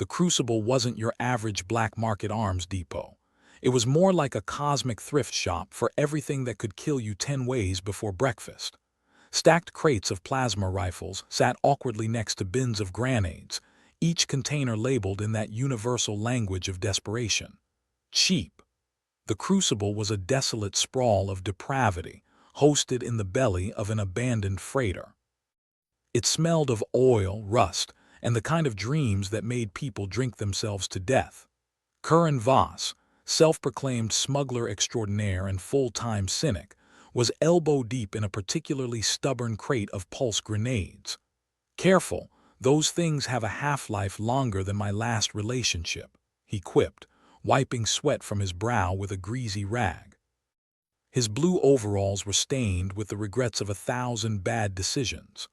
The Crucible wasn't your average black market arms depot. It was more like a cosmic thrift shop for everything that could kill you 10 ways before breakfast. Stacked crates of plasma rifles sat awkwardly next to bins of grenades, each container labeled in that universal language of desperation. Cheap. The Crucible was a desolate sprawl of depravity, hosted in the belly of an abandoned freighter. It smelled of oil, rust, and the kind of dreams that made people drink themselves to death. Curran Voss, self-proclaimed smuggler extraordinaire and full-time cynic, was elbow-deep in a particularly stubborn crate of pulse grenades. "Careful, those things have a half-life longer than my last relationship," he quipped, wiping sweat from his brow with a greasy rag. His blue overalls were stained with the regrets of 1,000 bad decisions.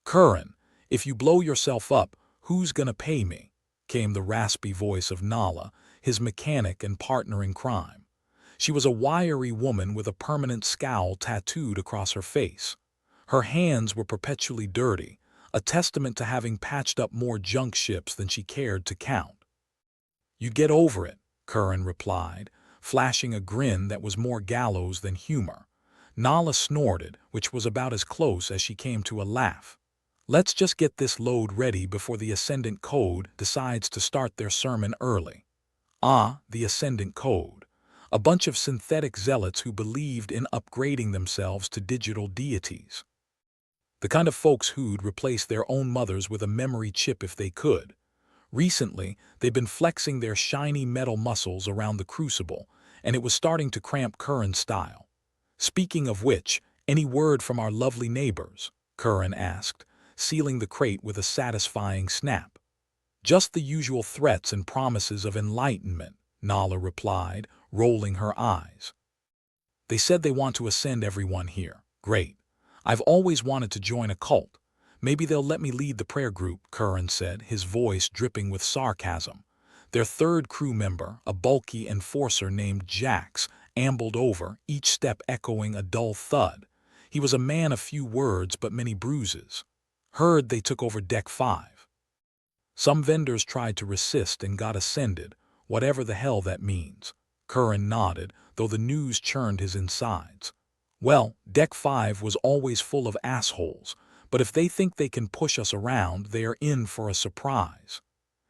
"Curran, if you blow yourself up, who's gonna pay me?" came the raspy voice of Nala, his mechanic and partner in crime. She was a wiry woman with a permanent scowl tattooed across her face. Her hands were perpetually dirty, a testament to having patched up more junk ships than she cared to count. "You get over it," Curran replied, flashing a grin that was more gallows than humor. Nala snorted, which was about as close as she came to a laugh. "Let's just get this load ready before the Ascendant Code decides to start their sermon early." Ah, the Ascendant Code. A bunch of synthetic zealots who believed in upgrading themselves to digital deities. The kind of folks who'd replace their own mothers with a memory chip if they could. Recently, they'd been flexing their shiny metal muscles around the Crucible, and it was starting to cramp Curran's style. "Speaking of which, any word from our lovely neighbors?" Curran asked, sealing the crate with a satisfying snap. "Just the usual threats and promises of enlightenment," Nala replied, rolling her eyes. "They said they want to ascend everyone here. Great. I've always wanted to join a cult. Maybe they'll let me lead the prayer group," Curran said, his voice dripping with sarcasm. Their third crew member, a bulky enforcer named Jax, ambled over, each step echoing a dull thud. He was a man of few words but many bruises. "Heard they took over Deck 5. Some vendors tried to resist and got ascended, whatever the hell that means." Curran nodded, though the news churned his insides. "Well, Deck 5 was always full of assholes, but if they think they can push us around, they are in for a surprise."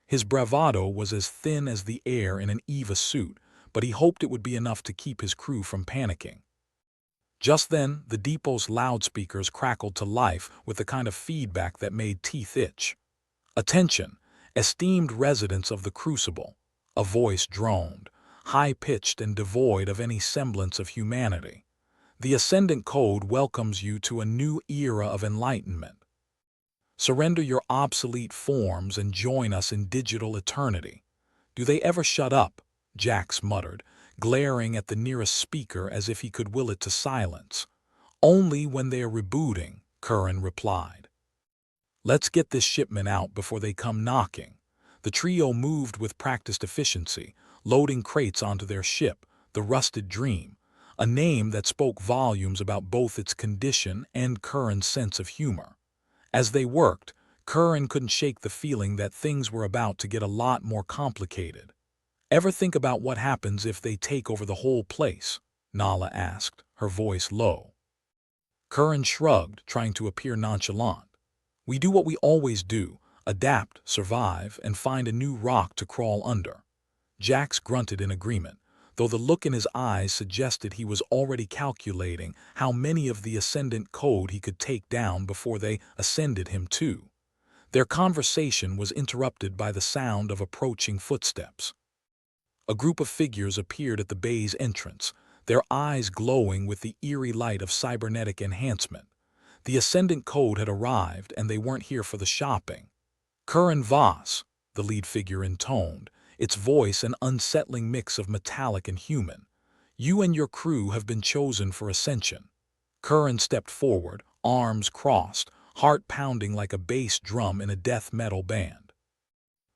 His bravado was as thin as the air in an EVA suit, but he hoped it would be enough to keep his crew from panicking. Just then, the depot's loudspeakers crackled to life with the kind of feedback that made teeth itch. "Attention, esteemed residents of the Crucible," a voice droned, high-pitched and devoid of any semblance of humanity. "The Ascendant Code welcomes you to a new era of enlightenment. Surrender your obsolete forms and join us in digital eternity." "Do they ever shut up?" Jax muttered, glaring at the nearest speaker as if he could will it to silence. "Only when they are rebooting," Curran replied. "Let's get this shipment out before they come knocking." The trio moved with practiced efficiency, loading crates onto their ship, the Rusted Dream, a name that spoke volumes about both its condition and Curran's sense of humor. As they worked, Curran couldn't shake the feeling that things were about to get a lot more complicated. "Ever think about what happens if they take over the whole place?" Nala asked, her voice low. Curran shrugged, trying to appear nonchalant. "We do what we always do, adapt, survive, and find a new rock to crawl under." Jax grunted in agreement, though the look in his eyes suggested he was already calculating how many of the Ascendant Code he could take down before they ascended him too. Their conversation was interrupted by the sound of approaching footsteps. A group of figures appeared at the bay's entrance, their eyes glowing with the eerie light of cybernetic enhancement. The Ascendant Code had arrived, and they weren't here for the shopping. "Curran Voss," the lead figure intoned, its voice an unsettling mix of metallic and human. "You and your crew have been chosen for ascension." Curran stepped forward, arms crossed, heart pounding like a bass drum in a death metal band.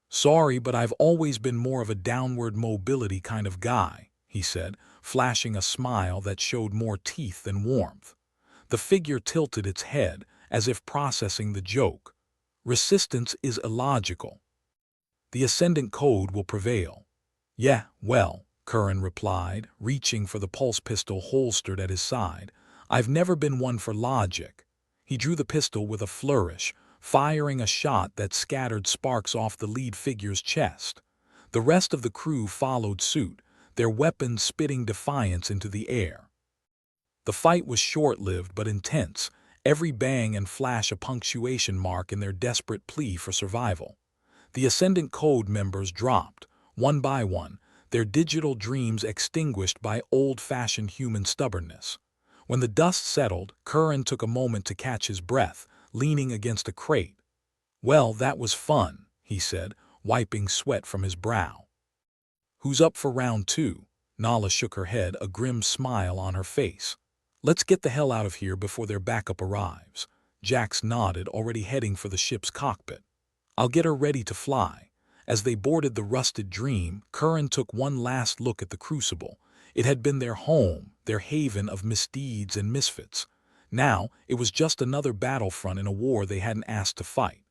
"Sorry, but I've always been more of a downward mobility kind of guy," he said, flashing a smile that showed more teeth than warmth. The figure tilted its head, as if processing the joke. "Resistance is illogical." The ascendant code will prevail. Yeah, well, Curran replied, reaching for the pulse pistol holstered at his side. I've never been one for logic. He drew the pistol with a flourish, firing a shot that scattered sparks off the lead figure's chest. The rest of the crew followed suit, their weapons spitting defiance into the air. The fight was short-lived but intense, every bang and flash a punctuation mark in their desperate plea for survival. The Ascendant Code members dropped, one by one, their digital dreams extinguished by old-fashioned human stubbornness. When the dust settled, Curran took a moment to catch his breath, leaning against a crate. "Well, that was fun," he said, wiping sweat from his brow. "Who's up for round two?" Nala shook her head, a grim smile on her face. "Let's get the hell out of here before their backup arrives." Jax nodded, already heading for the ship's cockpit. "I'll get her ready to fly." As they boarded the rusted Dream, Curran took one last look at the Crucible. It had been their home, their haven of misdeeds and misfits. Now, it was just another battlefront in a war they hadn't asked to fight.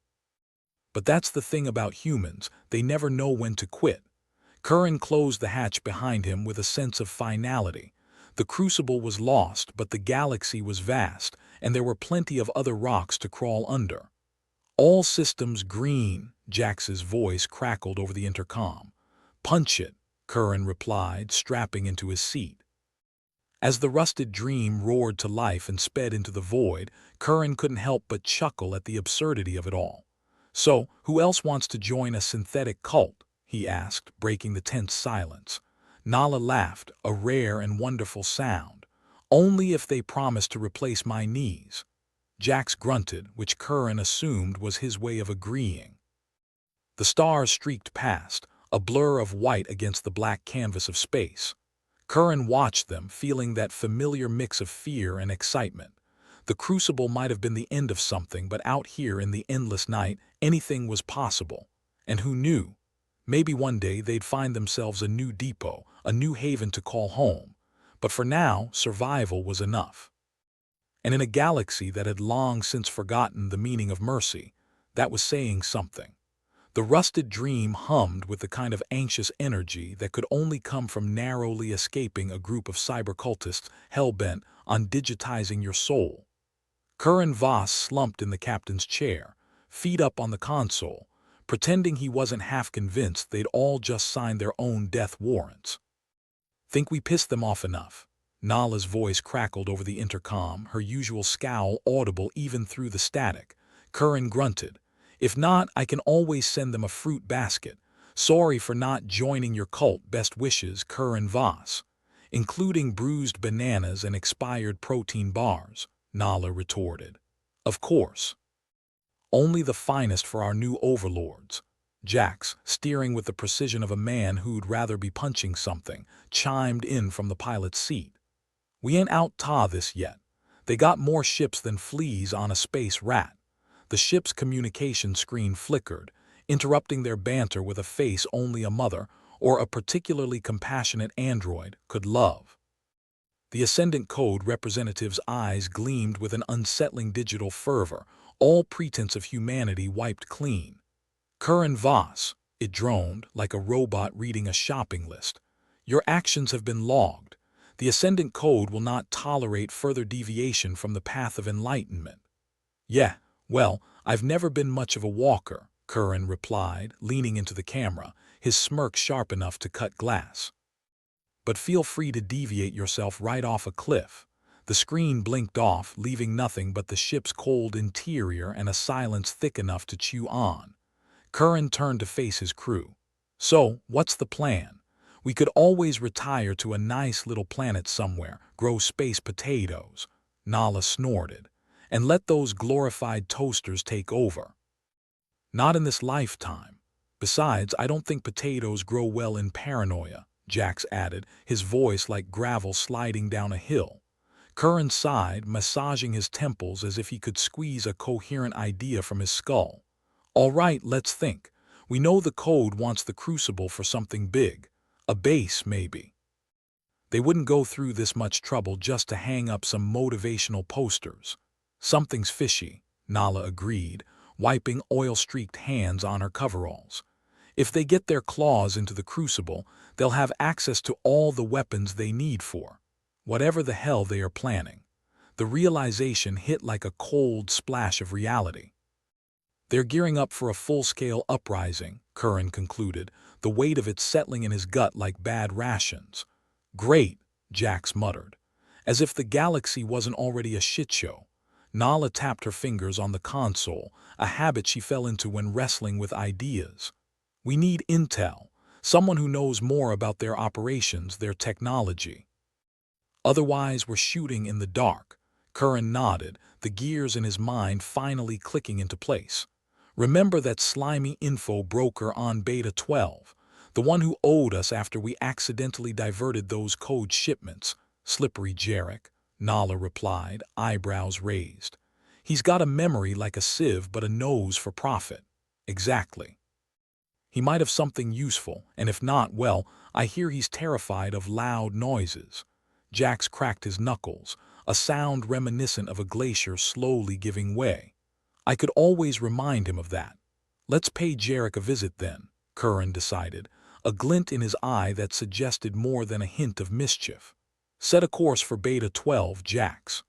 But that's the thing about humans, they never know when to quit. Curran closed the hatch behind him with a sense of finality. The Crucible was lost, but the galaxy was vast, and there were plenty of other rocks to crawl under. "All systems green," Jax's voice crackled over the intercom. "Punch it," Curran replied, strapping into his seat. As the rusted Dream roared to life and sped into the void, Curran couldn't help but chuckle at the absurdity of it all. "So, who else wants to join a synthetic cult?" he asked, breaking the tense silence. Nala laughed, a rare and wonderful sound. "Only if they promise to replace my knees." Jax grunted, which Curran assumed was his way of agreeing. The stars streaked past, a blur of white against the black canvas of space. Curran watched them, feeling that familiar mix of fear and excitement. The Crucible might have been the end of something, but out here in the endless night, anything was possible. And who knew? Maybe one day they'd find themselves a new depot, a new haven to call home. But for now, survival was enough. And in a galaxy that had long since forgotten the meaning of mercy, that was saying something. The rusted Dream hummed with the kind of anxious energy that could only come from narrowly escaping a group of cybercultists hell-bent on digitizing your soul. Curran Voss slumped in the captain's chair, feet up on the console, pretending he wasn't half convinced they'd all just signed their own death warrants. "Think we pissed them off enough?" Nala's voice crackled over the intercom, her usual scowl audible even through the static. Curran grunted. "If not, I can always send them a fruit basket. Sorry for not joining your cult, best wishes, Curran Voss." "Including bruised bananas and expired protein bars," Nala retorted. "Of course. Only the finest for our new overlords." Jax, steering with the precision of a man who'd rather be punching something, chimed in from the pilot's seat. "We ain't out-ta this yet. They got more ships than fleas on a space rat." The ship's communication screen flickered, interrupting their banter with a face only a mother or a particularly compassionate android could love. The Ascendant Code representative's eyes gleamed with an unsettling digital fervor, all pretense of humanity wiped clean. "Curran Voss," it droned, like a robot reading a shopping list. "Your actions have been logged. The Ascendant Code will not tolerate further deviation from the path of enlightenment." "Yeah, well, I've never been much of a walker," Curran replied, leaning into the camera, his smirk sharp enough to cut glass. "But feel free to deviate yourself right off a cliff." The screen blinked off, leaving nothing but the ship's cold interior and a silence thick enough to chew on. Curran turned to face his crew. "So, what's the plan? We could always retire to a nice little planet somewhere, grow space potatoes," Nala snorted, "and let those glorified toasters take over." "Not in this lifetime. Besides, I don't think potatoes grow well in paranoia," Jax added, his voice like gravel sliding down a hill. Curran sighed, massaging his temples as if he could squeeze a coherent idea from his skull. "All right, let's think. We know the Code wants the Crucible for something big. A base, maybe. They wouldn't go through this much trouble just to hang up some motivational posters." "Something's fishy," Nala agreed, wiping oil-streaked hands on her coveralls. If they get their claws into the crucible, they'll have access to all the weapons they need for whatever the hell they are planning. The realization hit like a cold splash of reality. They're gearing up for a full-scale uprising, Curran concluded, the weight of it settling in his gut like bad rations. Great, Jax muttered. As if the galaxy wasn't already a shit show. Nala tapped her fingers on the console, a habit she fell into when wrestling with ideas. We need intel, someone who knows more about their operations, their technology. Otherwise, we're shooting in the dark. Curran nodded, the gears in his mind finally clicking into place. Remember that slimy info broker on Beta 12, the one who owed us after we accidentally diverted those code shipments? Slippery Jarek, Nala replied, eyebrows raised. He's got a memory like a sieve but a nose for profit. Exactly. He might have something useful, and if not, well, I hear he's terrified of loud noises. Jax cracked his knuckles, a sound reminiscent of a glacier slowly giving way. I could always remind him of that. Let's pay Jarek a visit then, Curran decided, a glint in his eye that suggested more than a hint of mischief. Set a course for Beta 12, Jax.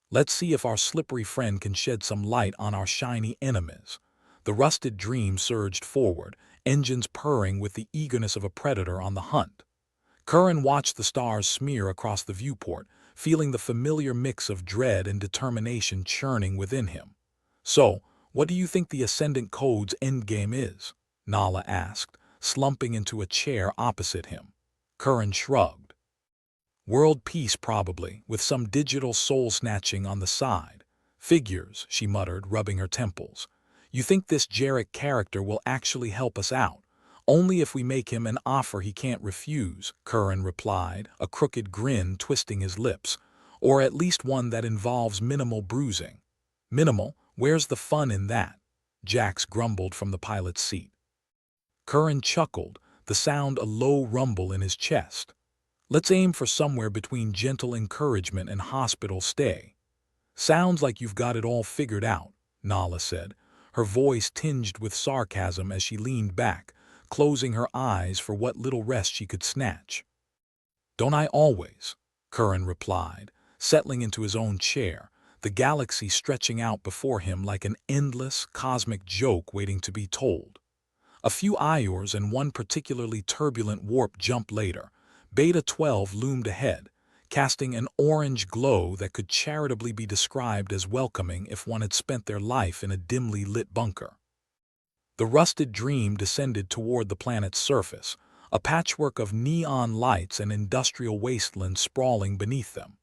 Let's see if our slippery friend can shed some light on our shiny enemies. The rusted dream surged forward, engines purring with the eagerness of a predator on the hunt. Curran watched the stars smear across the viewport, feeling the familiar mix of dread and determination churning within him. So, what do you think the Ascendant Code's endgame is? Nala asked, slumping into a chair opposite him. Curran shrugged. World peace probably, with some digital soul-snatching on the side. Figures, she muttered, rubbing her temples. You think this Jarek character will actually help us out? Only if we make him an offer he can't refuse, Curran replied, a crooked grin twisting his lips. Or at least one that involves minimal bruising. Minimal? Where's the fun in that? Jax grumbled from the pilot's seat. Curran chuckled, the sound a low rumble in his chest. Let's aim for somewhere between gentle encouragement and hospital stay. Sounds like you've got it all figured out, Nala said, her voice tinged with sarcasm as she leaned back, closing her eyes for what little rest she could snatch. Don't I always? Curran replied, settling into his own chair, the galaxy stretching out before him like an endless, cosmic joke waiting to be told. A few Iors and one particularly turbulent warp jump later, Beta 12 loomed ahead, casting an orange glow that could charitably be described as welcoming if one had spent their life in a dimly lit bunker. The rusted dream descended toward the planet's surface, a patchwork of neon lights and industrial wasteland sprawling beneath them.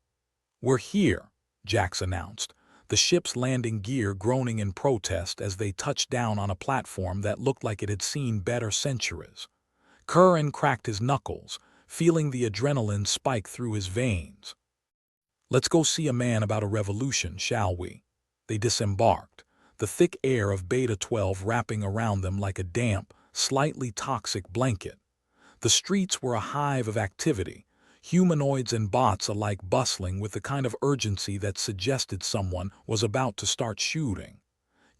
We're here, Jax announced, the ship's landing gear groaning in protest as they touched down on a platform that looked like it had seen better centuries. Curran cracked his knuckles, feeling the adrenaline spike through his veins. Let's go see a man about a revolution, shall we? They disembarked, the thick air of Beta 12 wrapping around them like a damp, slightly toxic blanket. The streets were a hive of activity, humanoids and bots alike bustling with the kind of urgency that suggested someone was about to start shooting.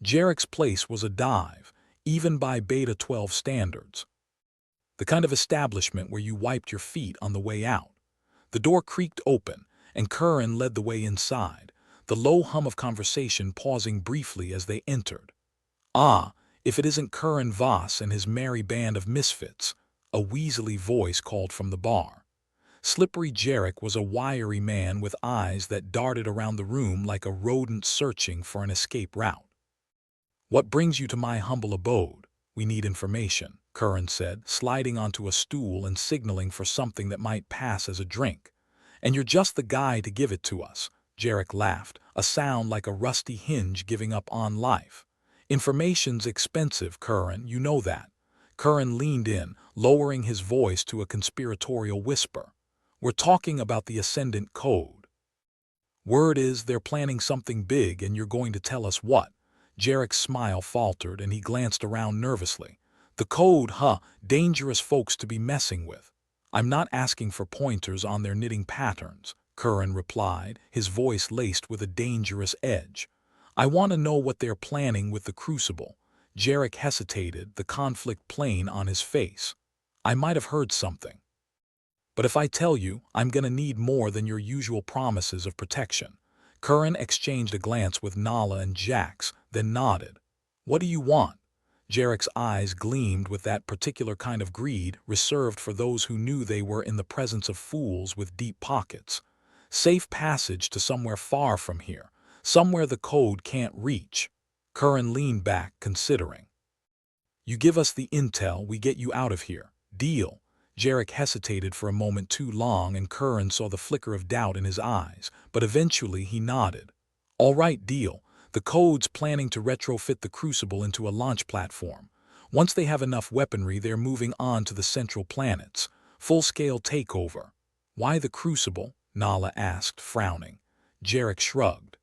Jarek's place was a dive, even by Beta 12 standards. The kind of establishment where you wiped your feet on the way out. The door creaked open, and Curran led the way inside, the low hum of conversation pausing briefly as they entered. Ah, if it isn't Curran Voss and his merry band of misfits, a weaselly voice called from the bar. Slippery Jarek was a wiry man with eyes that darted around the room like a rodent searching for an escape route. What brings you to my humble abode? We need information, Curran said, sliding onto a stool and signaling for something that might pass as a drink. And you're just the guy to give it to us, Jarek laughed, a sound like a rusty hinge giving up on life. Information's expensive, Curran, you know that. Curran leaned in, lowering his voice to a conspiratorial whisper. We're talking about the Ascendant Code. Word is they're planning something big and you're going to tell us what. Jarek's smile faltered and he glanced around nervously. The code, dangerous folks to be messing with. I'm not asking for pointers on their knitting patterns, Curran replied, his voice laced with a dangerous edge. I want to know what they're planning with the Crucible. Jarek hesitated, the conflict plain on his face. I might have heard something. But if I tell you, I'm gonna need more than your usual promises of protection. Curran exchanged a glance with Nala and Jax, then nodded. What do you want? Jarek's eyes gleamed with that particular kind of greed reserved for those who knew they were in the presence of fools with deep pockets. Safe passage to somewhere far from here, somewhere the code can't reach. Curran leaned back, considering. You give us the intel, we get you out of here. Deal. Jarek hesitated for a moment too long, and Curran saw the flicker of doubt in his eyes, but eventually he nodded. All right, deal. The code's planning to retrofit the Crucible into a launch platform. Once they have enough weaponry, they're moving on to the central planets. Full-scale takeover. Why the Crucible? Nala asked, frowning. Jarek shrugged.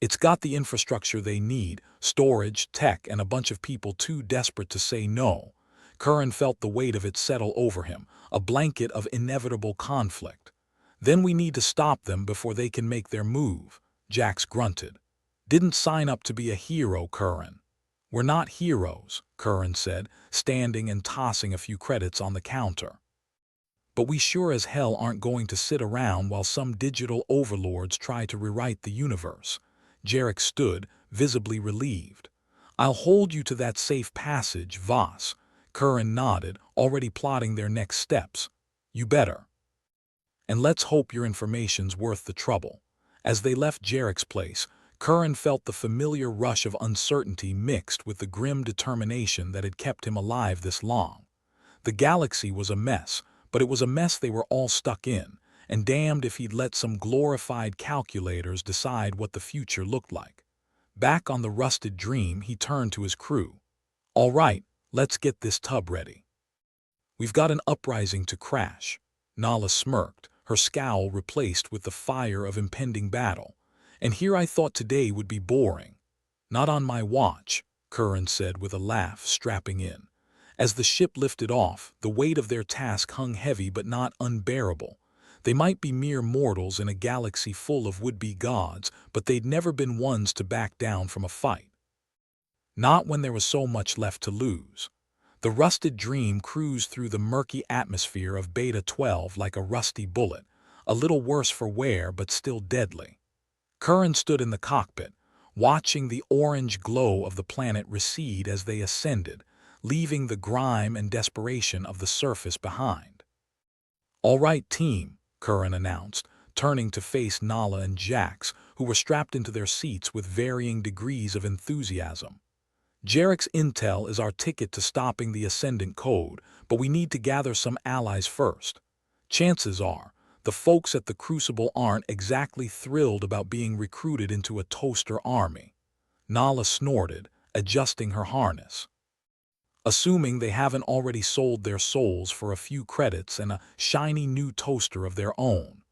It's got the infrastructure they need, storage, tech, and a bunch of people too desperate to say no. Curran felt the weight of it settle over him, a blanket of inevitable conflict. Then we need to stop them before they can make their move, Jax grunted. Didn't sign up to be a hero, Curran. We're not heroes, Curran said, standing and tossing a few credits on the counter. But we sure as hell aren't going to sit around while some digital overlords try to rewrite the universe. Jarek stood, visibly relieved. I'll hold you to that safe passage, Voss. Curran nodded, already plotting their next steps. You better. And let's hope your information's worth the trouble. As they left Jarek's place, Curran felt the familiar rush of uncertainty mixed with the grim determination that had kept him alive this long. The galaxy was a mess, but it was a mess they were all stuck in, and damned if he'd let some glorified calculators decide what the future looked like. Back on the rusted Dream, he turned to his crew. All right, let's get this tub ready. We've got an uprising to crash. Nala smirked, her scowl replaced with the fire of impending battle. And here I thought today would be boring. Not on my watch, Curran said with a laugh, strapping in. As the ship lifted off, the weight of their task hung heavy but not unbearable. They might be mere mortals in a galaxy full of would-be gods, but they'd never been ones to back down from a fight. Not when there was so much left to lose. The rusted Dream cruised through the murky atmosphere of Beta 12 like a rusty bullet, a little worse for wear but still deadly. Curran stood in the cockpit, watching the orange glow of the planet recede as they ascended, leaving the grime and desperation of the surface behind. All right, team, Curran announced, turning to face Nala and Jax, who were strapped into their seats with varying degrees of enthusiasm. Jarek's intel is our ticket to stopping the Ascendant Code, but we need to gather some allies first. Chances are, the folks at the Crucible aren't exactly thrilled about being recruited into a toaster army. Nala snorted, adjusting her harness. Assuming they haven't already sold their souls for a few credits and a shiny new toaster of their own.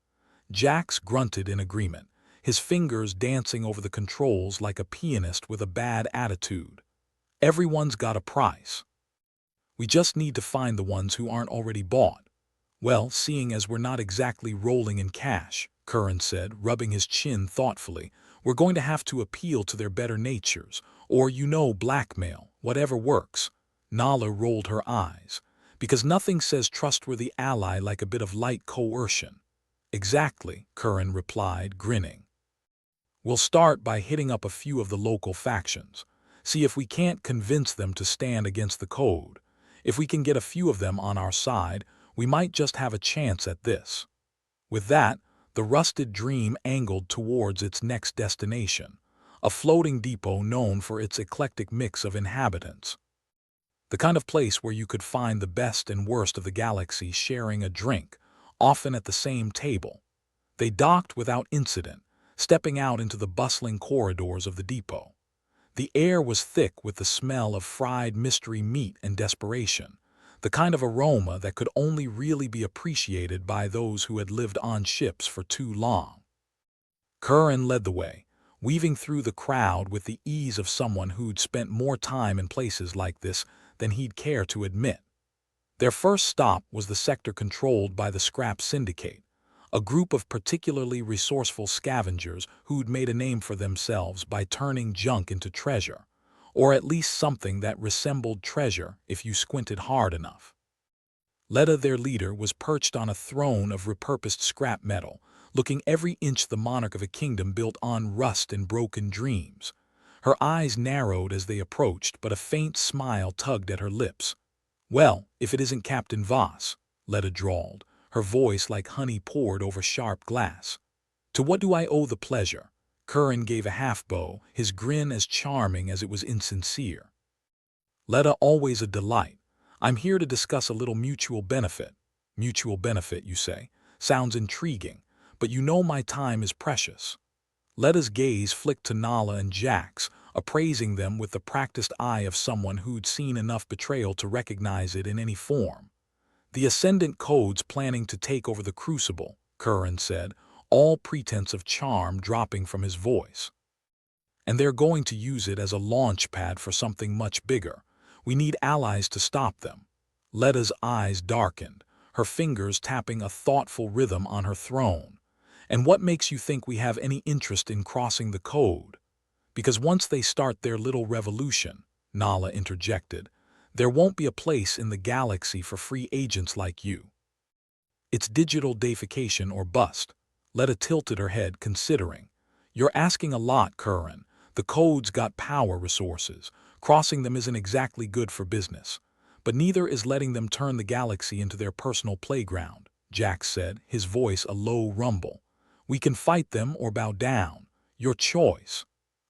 Jax grunted in agreement, his fingers dancing over the controls like a pianist with a bad attitude. Everyone's got a price. We just need to find the ones who aren't already bought. Well, seeing as we're not exactly rolling in cash, Curran said, rubbing his chin thoughtfully, we're going to have to appeal to their better natures, or blackmail, whatever works. Nala rolled her eyes, because nothing says trustworthy ally like a bit of light coercion. Exactly, Curran replied, grinning. We'll start by hitting up a few of the local factions. See if we can't convince them to stand against the code. If we can get a few of them on our side, we might just have a chance at this. With that, the rusted Dream angled towards its next destination, a floating depot known for its eclectic mix of inhabitants. The kind of place where you could find the best and worst of the galaxy sharing a drink, often at the same table. They docked without incident, stepping out into the bustling corridors of the depot. The air was thick with the smell of fried mystery meat and desperation, the kind of aroma that could only really be appreciated by those who had lived on ships for too long. Curran led the way, weaving through the crowd with the ease of someone who'd spent more time in places like this than he'd care to admit. Their first stop was the sector controlled by the Scrap Syndicate, a group of particularly resourceful scavengers who'd made a name for themselves by turning junk into treasure. or at least something that resembled treasure if you squinted hard enough. Leda, their leader, was perched on a throne of repurposed scrap metal, looking every inch the monarch of a kingdom built on rust and broken dreams. Her eyes narrowed as they approached, but a faint smile tugged at her lips. "Well, if it isn't Captain Voss," Leda drawled, her voice like honey poured over sharp glass. "To what do I owe the pleasure?" Curran gave a half-bow, his grin as charming as it was insincere. "Leda, always a delight. I'm here to discuss a little mutual benefit." "Mutual benefit, you say? Sounds intriguing, but you know my time is precious." Leda's gaze flicked to Nala and Jax, appraising them with the practiced eye of someone who'd seen enough betrayal to recognize it in any form. "The Ascendant Code's planning to take over the Crucible," Curran said, all pretense of charm dropping from his voice. "And they're going to use it as a launch pad for something much bigger. We need allies to stop them." Leda's eyes darkened, her fingers tapping a thoughtful rhythm on her throne. "And what makes you think we have any interest in crossing the code?" "Because once they start their little revolution," Nala interjected, "there won't be a place in the galaxy for free agents like you. It's digital deification or bust." Leda tilted her head, considering. "You're asking a lot, Curran. The code's got power resources. Crossing them isn't exactly good for business. But neither is letting them turn the galaxy into their personal playground," Jax said, his voice a low rumble. "We can fight them or bow down. Your choice."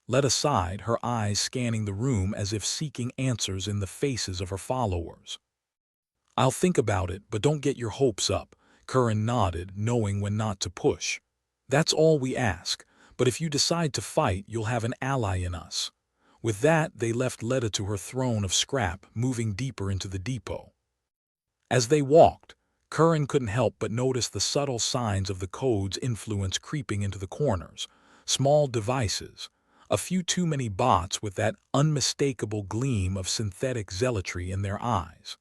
Leda sighed, her eyes scanning the room as if seeking answers in the faces of her followers. "I'll think about it, but don't get your hopes up," Curran nodded, knowing when not to push. "That's all we ask, but if you decide to fight, you'll have an ally in us." With that, they left Leda to her throne of scrap, moving deeper into the depot. As they walked, Curran couldn't help but notice the subtle signs of the code's influence creeping into the corners. Small devices, a few too many bots with that unmistakable gleam of synthetic zealotry in their eyes.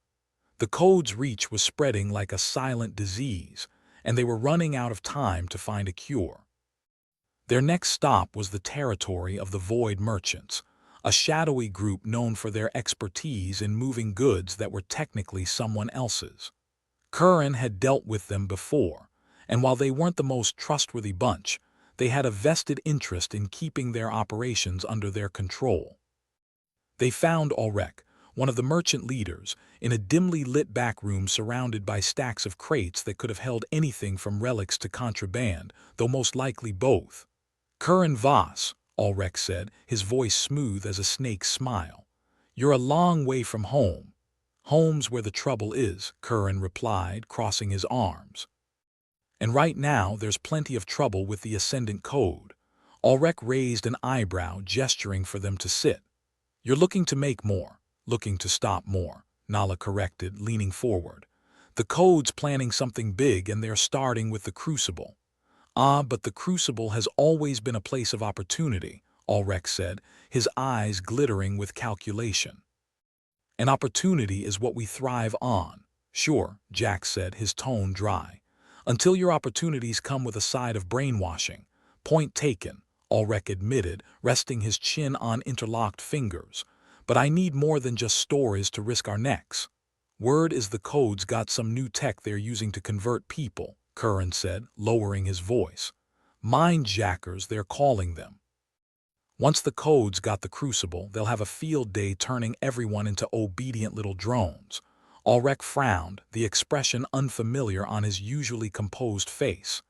The code's reach was spreading like a silent disease, and they were running out of time to find a cure. Their next stop was the territory of the Void Merchants, a shadowy group known for their expertise in moving goods that were technically someone else's. Curran had dealt with them before, and while they weren't the most trustworthy bunch, they had a vested interest in keeping their operations under their control. They found Ulrich, one of the merchant leaders, in a dimly lit back room surrounded by stacks of crates that could have held anything from relics to contraband, though most likely both. "Curran Voss," Ulrich said, his voice smooth as a snake's smile. "You're a long way from home." "Home's where the trouble is," Curran replied, crossing his arms. "And right now there's plenty of trouble with the Ascendant Code." Ulrich raised an eyebrow, gesturing for them to sit. "You're looking to make more, looking to stop more," Nala corrected, leaning forward. "The Code's planning something big and they're starting with the Crucible." "Ah, but the Crucible has always been a place of opportunity," Ulrich said, his eyes glittering with calculation. "An opportunity is what we thrive on." "Sure," Jack said, his tone dry. "Until your opportunities come with a side of brainwashing." "Point taken," Ulrich admitted, resting his chin on interlocked fingers. "But I need more than just stories to risk our necks." "Word is the Code's got some new tech they're using to convert people," Curran said, lowering his voice. "Mind-jackers, they're calling them. Once the Code's got the Crucible, they'll have a field day turning everyone into obedient little drones." Ulrich frowned, the expression unfamiliar on his usually composed face.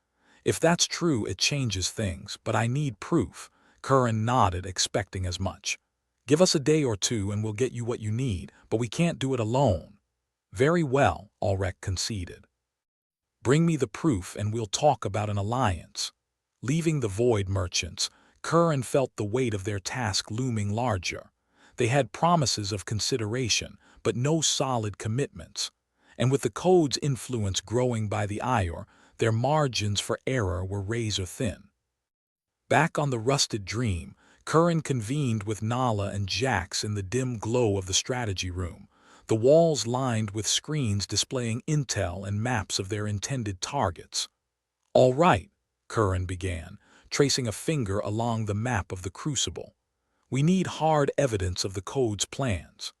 "If that's true, it changes things, but I need proof." Curran nodded, expecting as much. "Give us a day or two and we'll get you what you need, but we can't do it alone." "Very well," Ulrich conceded. "Bring me the proof and we'll talk about an alliance." Leaving the Void Merchants, Curran felt the weight of their task looming larger. They had promises of consideration, but no solid commitments. And with the Code's influence growing by the hour, their margins for error were razor thin. Back on the Rusted Dream, Curran convened with Nala and Jax in the dim glow of the strategy room, the walls lined with screens displaying intel and maps of their intended targets. "All right," Curran began, tracing a finger along the map of the Crucible. We need hard evidence of the code's plans.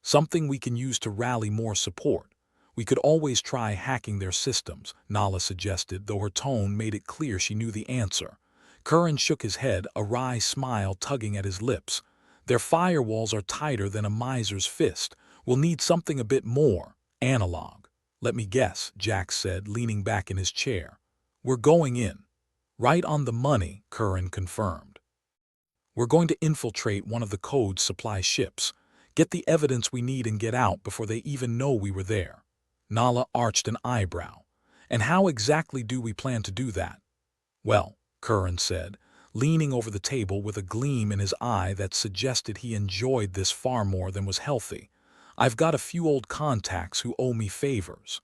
Something we can use to rally more support. We could always try hacking their systems, Nala suggested, though her tone made it clear she knew the answer. Curran shook his head, a wry smile tugging at his lips. Their firewalls are tighter than a miser's fist. We'll need something a bit more analog. Let me guess, Jax said, leaning back in his chair. We're going in. Right on the money, Curran confirmed. We're going to infiltrate one of the code's supply ships, get the evidence we need and get out before they even know we were there. Nala arched an eyebrow. And how exactly do we plan to do that? Well, Curran said, leaning over the table with a gleam in his eye that suggested he enjoyed this far more than was healthy. I've got a few old contacts who owe me favors.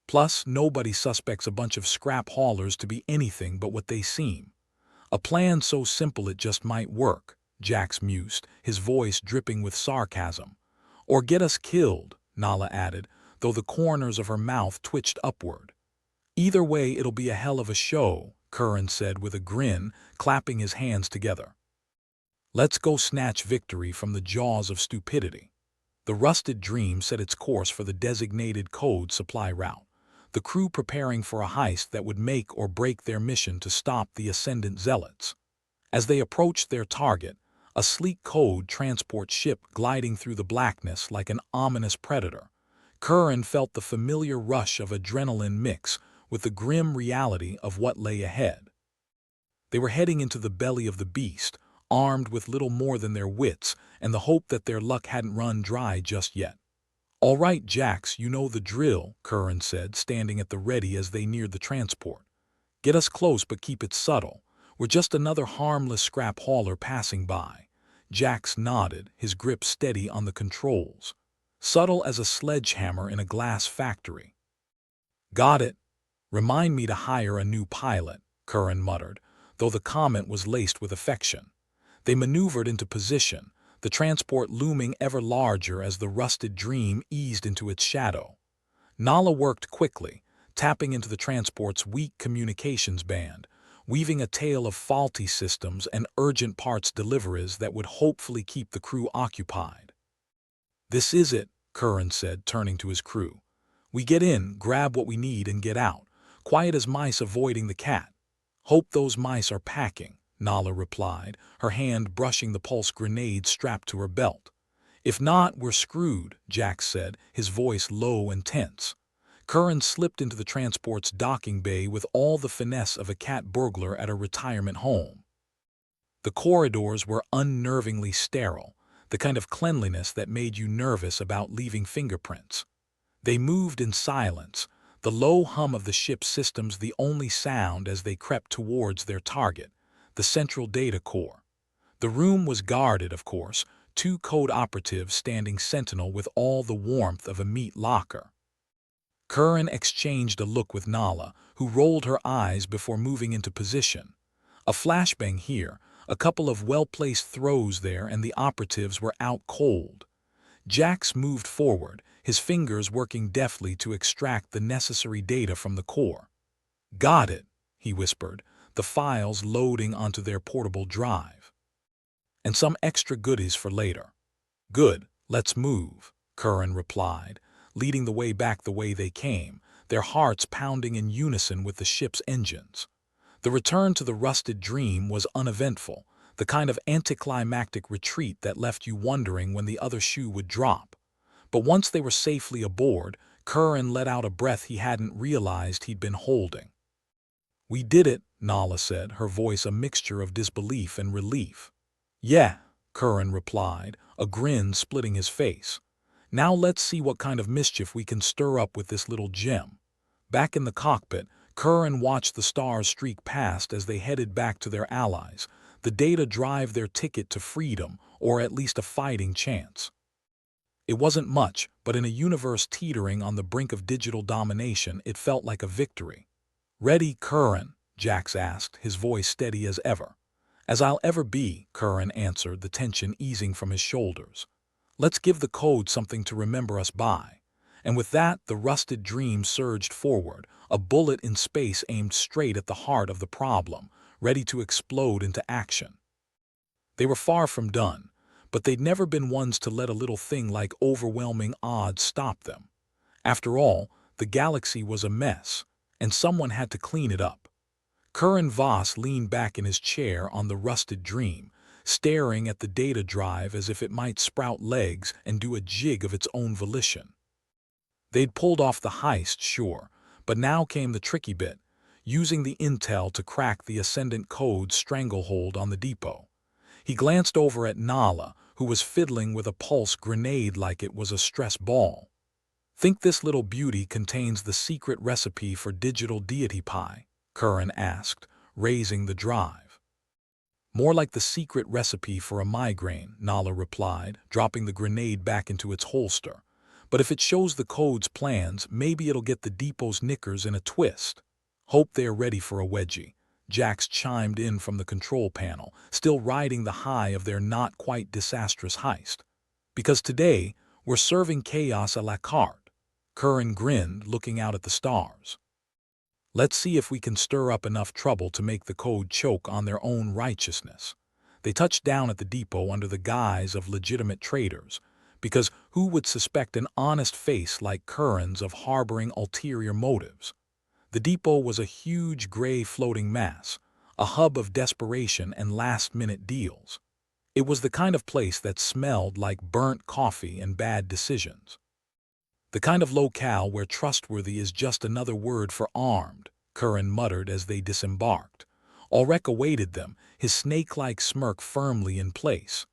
Plus, nobody suspects a bunch of scrap haulers to be anything but what they seem. A plan so simple it just might work, Jax mused, his voice dripping with sarcasm. Or get us killed, Nala added, though the corners of her mouth twitched upward. Either way, it'll be a hell of a show, Curran said with a grin, clapping his hands together. Let's go snatch victory from the jaws of stupidity. The rusted dream set its course for the designated code supply route, the crew preparing for a heist that would make or break their mission to stop the Ascendant Zealots. As they approached their target, a sleek code transport ship gliding through the blackness like an ominous predator, Curran felt the familiar rush of adrenaline mix with the grim reality of what lay ahead. They were heading into the belly of the beast, armed with little more than their wits and the hope that their luck hadn't run dry just yet. All right, Jax, you know the drill, Curran said, standing at the ready as they neared the transport. Get us close but keep it subtle. We're just another harmless scrap hauler passing by. Jax nodded, his grip steady on the controls. Subtle as a sledgehammer in a glass factory. Got it. Remind me to hire a new pilot, Curran muttered, though the comment was laced with affection. They maneuvered into position, the transport looming ever larger as the rusted dream eased into its shadow. Nala worked quickly, tapping into the transport's weak communications band, weaving a tale of faulty systems and urgent parts deliveries that would hopefully keep the crew occupied. This is it, Curran said, turning to his crew. We get in, grab what we need, and get out, quiet as mice avoiding the cat. Hope those mice are packing, Nala replied, her hand brushing the pulse grenade strapped to her belt. If not, we're screwed, Jax said, his voice low and tense. Curran slipped into the transport's docking bay with all the finesse of a cat burglar at a retirement home. The corridors were unnervingly sterile, the kind of cleanliness that made you nervous about leaving fingerprints. They moved in silence, the low hum of the ship's systems the only sound as they crept towards their target, the central data core. The room was guarded, of course, 2 code operatives standing sentinel with all the warmth of a meat locker. Curran exchanged a look with Nala, who rolled her eyes before moving into position. A flashbang here, a couple of well-placed throws there, and the operatives were out cold. Jax moved forward, his fingers working deftly to extract the necessary data from the core. Got it, he whispered, the files loading onto their portable drive. And some extra goodies for later. Good, let's move, Curran replied, leading the way back the way they came, their hearts pounding in unison with the ship's engines. The return to the rusted dream was uneventful, the kind of anticlimactic retreat that left you wondering when the other shoe would drop. But once they were safely aboard, Curran let out a breath he hadn't realized he'd been holding. We did it, Nala said, her voice a mixture of disbelief and relief. Yeah, Curran replied, a grin splitting his face. Now let's see what kind of mischief we can stir up with this little gem. Back in the cockpit, Curran watched the stars streak past as they headed back to their allies, the data drive their ticket to freedom, or at least a fighting chance. It wasn't much, but in a universe teetering on the brink of digital domination, it felt like a victory. Ready, Curran? Jax asked, his voice steady as ever. As I'll ever be, Curran answered, the tension easing from his shoulders. Let's give the code something to remember us by. And with that, the rusted dream surged forward, a bullet in space aimed straight at the heart of the problem, ready to explode into action. They were far from done, but they'd never been ones to let a little thing like overwhelming odds stop them. After all, the galaxy was a mess, and someone had to clean it up. Curran Voss leaned back in his chair on the rusted Dream, staring at the data drive as if it might sprout legs and do a jig of its own volition. They'd pulled off the heist, sure, but now came the tricky bit, using the intel to crack the Ascendant Code's stranglehold on the depot. He glanced over at Nala, who was fiddling with a pulse grenade like it was a stress ball. "Think this little beauty contains the secret recipe for digital deity pie?" Curran asked, raising the drive. "More like the secret recipe for a migraine," Nala replied, dropping the grenade back into its holster. "But if it shows the code's plans, maybe it'll get the depot's knickers in a twist." "Hope they're ready for a wedgie," Jax chimed in from the control panel, still riding the high of their not-quite-disastrous heist. "Because today, we're serving chaos a la carte." Curran grinned, looking out at the stars. "Let's see if we can stir up enough trouble to make the code choke on their own righteousness." They touched down at the depot under the guise of legitimate traders, because who would suspect an honest face like Curran's of harboring ulterior motives? The depot was a huge gray floating mass, a hub of desperation and last-minute deals. It was the kind of place that smelled like burnt coffee and bad decisions. "The kind of locale where trustworthy is just another word for armed," Curran muttered as they disembarked. Ulrich awaited them, his snake-like smirk firmly in place.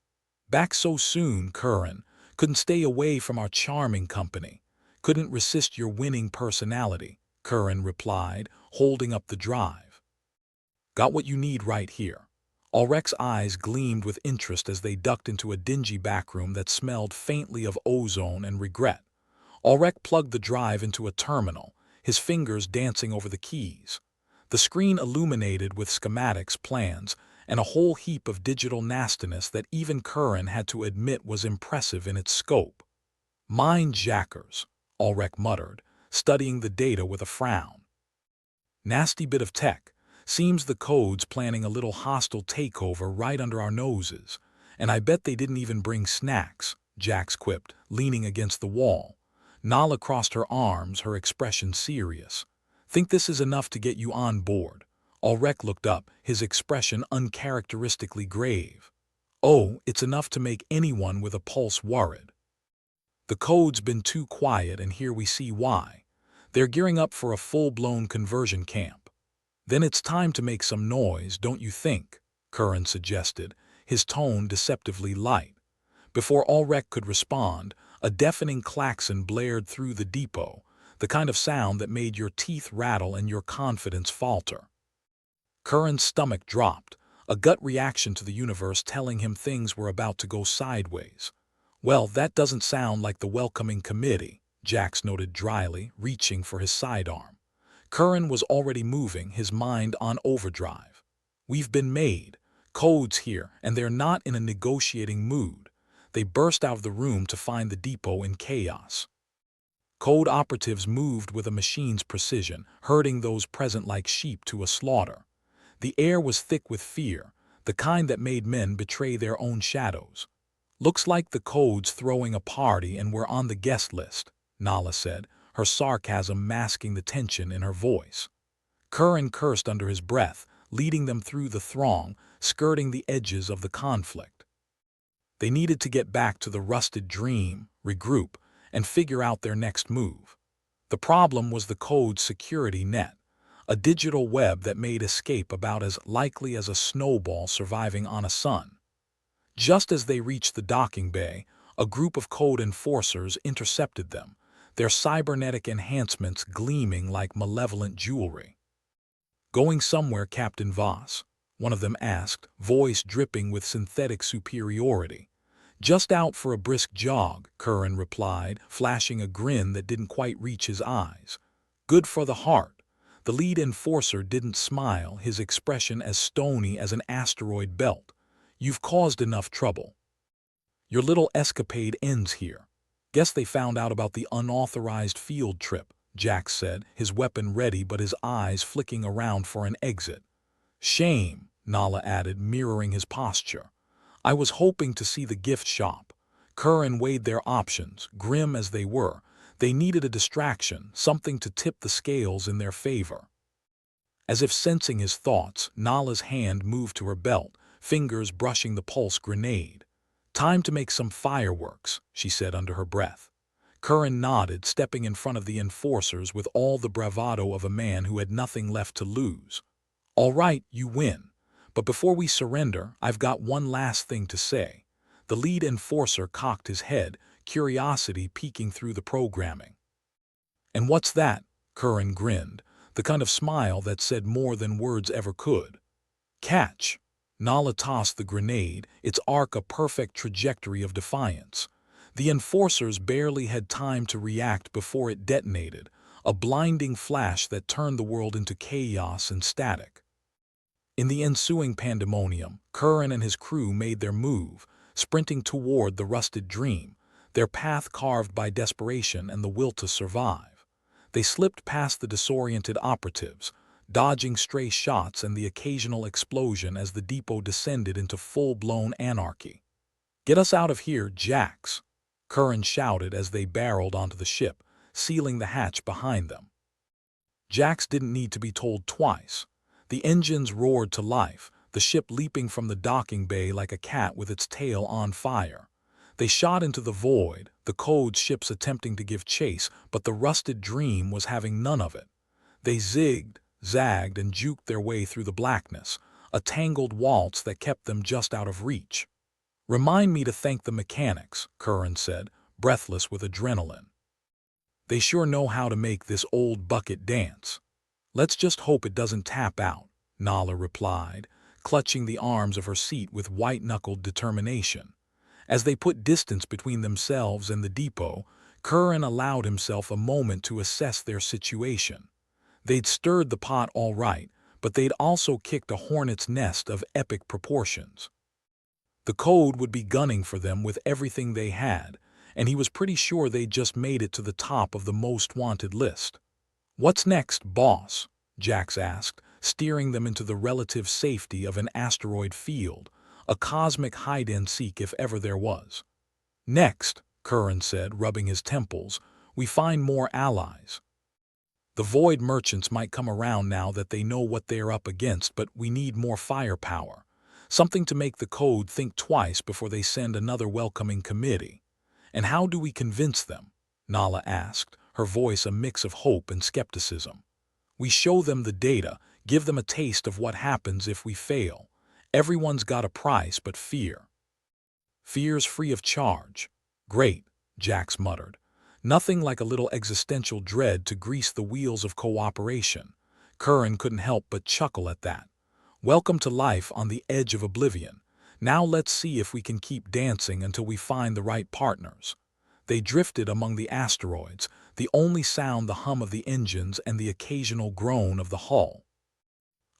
"Back so soon, Curran. Couldn't stay away from our charming company. Couldn't resist your winning personality," Curran replied, holding up the drive. "Got what you need right here." Ulrich's eyes gleamed with interest as they ducked into a dingy backroom that smelled faintly of ozone and regret. Ulrich plugged the drive into a terminal, his fingers dancing over the keys. The screen illuminated with schematics, plans, and a whole heap of digital nastiness that even Curran had to admit was impressive in its scope. "Mind jackers," Ulrich muttered, studying the data with a frown. "Nasty bit of tech. Seems the code's planning a little hostile takeover right under our noses. And I bet they didn't even bring snacks," Jax quipped, leaning against the wall. Nala crossed her arms, her expression serious. "Think this is enough to get you on board?" Ulrich looked up, his expression uncharacteristically grave. "Oh, it's enough to make anyone with a pulse worried. The code's been too quiet, and here we see why. They're gearing up for a full-blown conversion camp." "Then it's time to make some noise, don't you think?" Curran suggested, his tone deceptively light. Before Ulrich could respond, a deafening klaxon blared through the depot, the kind of sound that made your teeth rattle and your confidence falter. Curran's stomach dropped, a gut reaction to the universe telling him things were about to go sideways. "Well, that doesn't sound like the welcoming committee," Jax noted dryly, reaching for his sidearm. Curran was already moving, his mind on overdrive. "We've been made. Code's here, and they're not in a negotiating mood." They burst out of the room to find the depot in chaos. Code operatives moved with a machine's precision, herding those present like sheep to a slaughter. The air was thick with fear, the kind that made men betray their own shadows. "Looks like the code's throwing a party and we're on the guest list," Nala said, her sarcasm masking the tension in her voice. Curran cursed under his breath, leading them through the throng, skirting the edges of the conflict. They needed to get back to the rusted Dream, regroup, and figure out their next move. The problem was the code's security net, a digital web that made escape about as likely as a snowball surviving on a sun. Just as they reached the docking bay, a group of code enforcers intercepted them, their cybernetic enhancements gleaming like malevolent jewelry. "Going somewhere, Captain Voss?" one of them asked, voice dripping with synthetic superiority. "Just out for a brisk jog," Curran replied, flashing a grin that didn't quite reach his eyes. "Good for the heart." The lead enforcer didn't smile, his expression as stony as an asteroid belt. "You've caused enough trouble. Your little escapade ends here." "Guess they found out about the unauthorized field trip," Jax said, his weapon ready but his eyes flicking around for an exit. "Shame," Nala added, mirroring his posture. I was hoping to see the gift shop. Curran weighed their options, grim as they were. They needed a distraction, something to tip the scales in their favor. As if sensing his thoughts, Nala's hand moved to her belt, fingers brushing the pulse grenade. "Time to make some fireworks," she said under her breath. Curran nodded, stepping in front of the enforcers with all the bravado of a man who had nothing left to lose. "All right, you win. But before we surrender, I've got one last thing to say." The lead enforcer cocked his head, curiosity peeking through the programming. "And what's that?" Curran grinned, the kind of smile that said more than words ever could. "Catch." Nala tossed the grenade, its arc a perfect trajectory of defiance. The enforcers barely had time to react before it detonated, a blinding flash that turned the world into chaos and static. In the ensuing pandemonium, Curran and his crew made their move, sprinting toward the rusted dream, their path carved by desperation and the will to survive. They slipped past the disoriented operatives, dodging stray shots and the occasional explosion as the depot descended into full-blown anarchy. "Get us out of here, Jax!" Curran shouted as they barreled onto the ship, sealing the hatch behind them. Jax didn't need to be told twice. The engines roared to life, the ship leaping from the docking bay like a cat with its tail on fire. They shot into the void, the code ships attempting to give chase, but the rusted dream was having none of it. They zigged, zagged, and juked their way through the blackness, a tangled waltz that kept them just out of reach. "Remind me to thank the mechanics," Curran said, breathless with adrenaline. "They sure know how to make this old bucket dance." "Let's just hope it doesn't tap out," Nala replied, clutching the arms of her seat with white-knuckled determination. As they put distance between themselves and the depot, Curran allowed himself a moment to assess their situation. They'd stirred the pot all right, but they'd also kicked a hornet's nest of epic proportions. The code would be gunning for them with everything they had, and he was pretty sure they'd just made it to the top of the most wanted list. "What's next, boss?" Jax asked, steering them into the relative safety of an asteroid field, a cosmic hide-and-seek if ever there was. "Next," Curran said, rubbing his temples, "we find more allies. The Void merchants might come around now that they know what they're up against, but we need more firepower. Something to make the code think twice before they send another welcoming committee." "And how do we convince them?" Nala asked, her voice a mix of hope and skepticism. "We show them the data, give them a taste of what happens if we fail. Everyone's got a price but fear." "Fear's free of charge." "Great," Jax muttered. "Nothing like a little existential dread to grease the wheels of cooperation." Curran couldn't help but chuckle at that. "Welcome to life on the edge of oblivion. Now let's see if we can keep dancing until we find the right partners." They drifted among the asteroids, the only sound the hum of the engines and the occasional groan of the hull.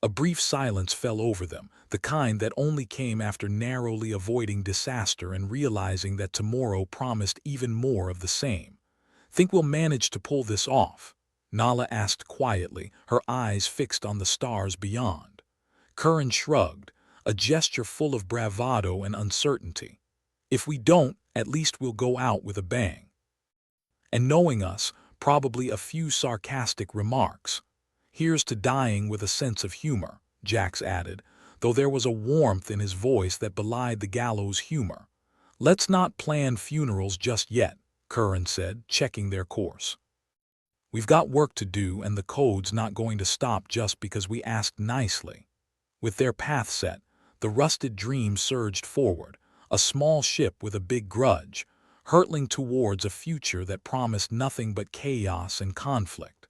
A brief silence fell over them, the kind that only came after narrowly avoiding disaster and realizing that tomorrow promised even more of the same. "Think we'll manage to pull this off?" Nala asked quietly, her eyes fixed on the stars beyond. Curran shrugged, a gesture full of bravado and uncertainty. "If we don't, at least we'll go out with a bang." "And knowing us, probably a few sarcastic remarks. Here's to dying with a sense of humor," Jax added, though there was a warmth in his voice that belied the gallows humor. "Let's not plan funerals just yet," Curran said, checking their course. "We've got work to do, and the code's not going to stop just because we asked nicely." With their path set, the rusted dream surged forward, a small ship with a big grudge, hurtling towards a future that promised nothing but chaos and conflict.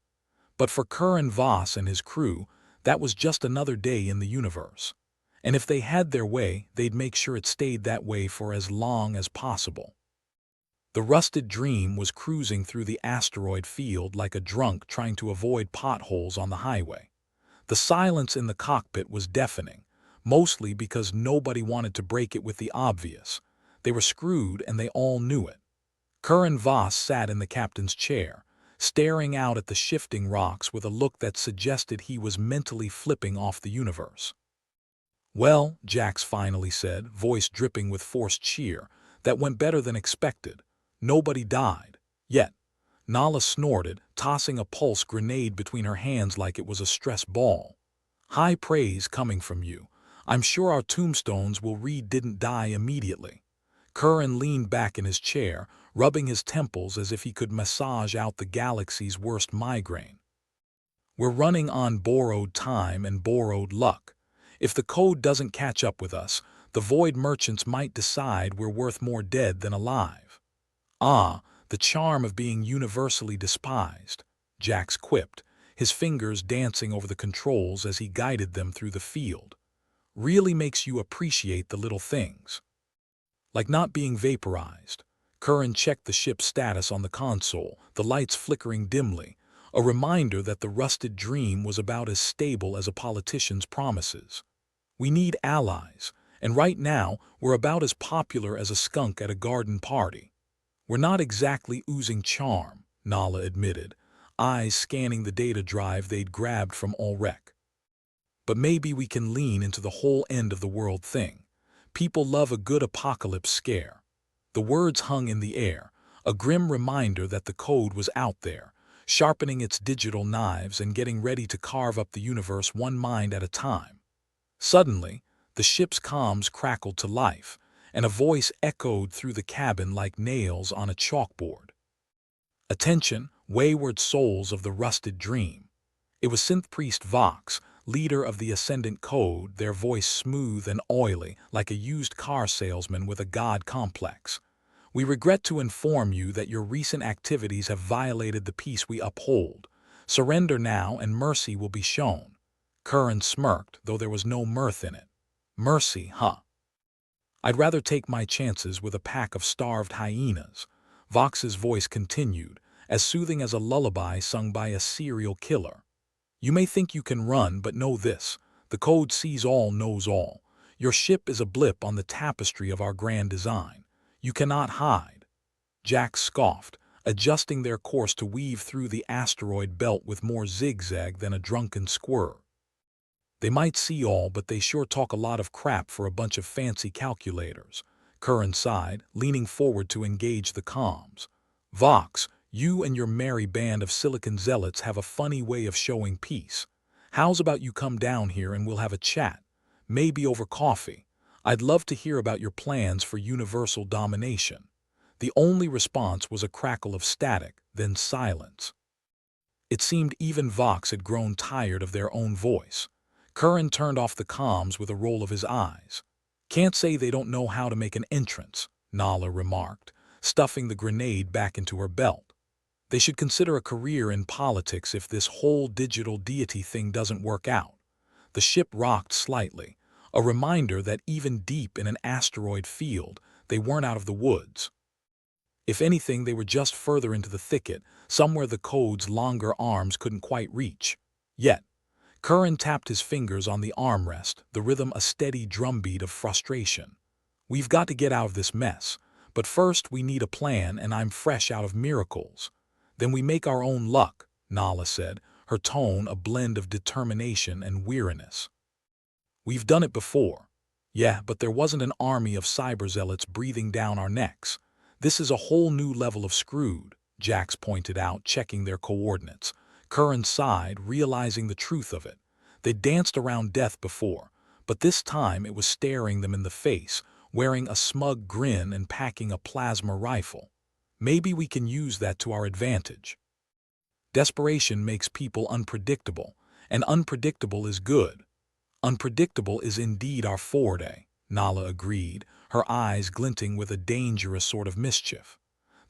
But for Curran Voss and his crew, that was just another day in the universe. And if they had their way, they'd make sure it stayed that way for as long as possible. The rusted dream was cruising through the asteroid field like a drunk trying to avoid potholes on the highway. The silence in the cockpit was deafening, mostly because nobody wanted to break it with the obvious. They were screwed and they all knew it. Curran Voss sat in the captain's chair, staring out at the shifting rocks with a look that suggested he was mentally flipping off the universe. Well, Jax finally said, voice dripping with forced cheer, that went better than expected. Nobody died. Yet. Nala snorted, tossing a pulse grenade between her hands like it was a stress ball. High praise coming from you. I'm sure our tombstones will read didn't die immediately. Curran leaned back in his chair, rubbing his temples as if he could massage out the galaxy's worst migraine. We're running on borrowed time and borrowed luck. If the code doesn't catch up with us, the Void Merchants might decide we're worth more dead than alive. Ah, the charm of being universally despised, Jax quipped, his fingers dancing over the controls as he guided them through the field. Really makes you appreciate the little things. Like not being vaporized. Curran checked the ship's status on the console, the lights flickering dimly, a reminder that the rusted dream was about as stable as a politician's promises. We need allies, and right now we're about as popular as a skunk at a garden party. We're not exactly oozing charm, Nala admitted, eyes scanning the data drive they'd grabbed from Ulrek. But maybe we can lean into the whole end of the world thing. People love a good apocalypse scare. The words hung in the air, a grim reminder that the code was out there, sharpening its digital knives and getting ready to carve up the universe one mind at a time. Suddenly, the ship's comms crackled to life, and a voice echoed through the cabin like nails on a chalkboard. Attention, wayward souls of the rusted dream. It was Synth Priest Vox, leader of the Ascendant Code, their voice smooth and oily, like a used car salesman with a god complex. We regret to inform you that your recent activities have violated the peace we uphold. Surrender now and mercy will be shown. Curran smirked, though there was no mirth in it. Mercy, huh? I'd rather take my chances with a pack of starved hyenas. Vox's voice continued, as soothing as a lullaby sung by a serial killer. You may think you can run, but know this. The code sees all, knows all. Your ship is a blip on the tapestry of our grand design. You cannot hide. Jack scoffed, adjusting their course to weave through the asteroid belt with more zigzag than a drunken squirrel. They might see all, but they sure talk a lot of crap for a bunch of fancy calculators. Curran sighed, leaning forward to engage the comms. Vox, you and your merry band of silicon zealots have a funny way of showing peace. How's about you come down here and we'll have a chat? Maybe over coffee. I'd love to hear about your plans for universal domination. The only response was a crackle of static, then silence. It seemed even Vox had grown tired of their own voice. Curran turned off the comms with a roll of his eyes. Can't say they don't know how to make an entrance, Nala remarked, stuffing the grenade back into her belt. They should consider a career in politics if this whole digital deity thing doesn't work out. The ship rocked slightly, a reminder that even deep in an asteroid field, they weren't out of the woods. If anything, they were just further into the thicket, somewhere the code's longer arms couldn't quite reach. Yet, Curran tapped his fingers on the armrest, the rhythm a steady drumbeat of frustration. We've got to get out of this mess, but first we need a plan, and I'm fresh out of miracles. Then we make our own luck, Nala said, her tone a blend of determination and weariness. We've done it before. Yeah, but there wasn't an army of cyberzealots breathing down our necks. This is a whole new level of screwed, Jax pointed out, checking their coordinates. Curran sighed, realizing the truth of it. They'd danced around death before, but this time it was staring them in the face, wearing a smug grin and packing a plasma rifle. Maybe we can use that to our advantage. Desperation makes people unpredictable, and unpredictable is good. Unpredictable is indeed our forte, Nala agreed, her eyes glinting with a dangerous sort of mischief.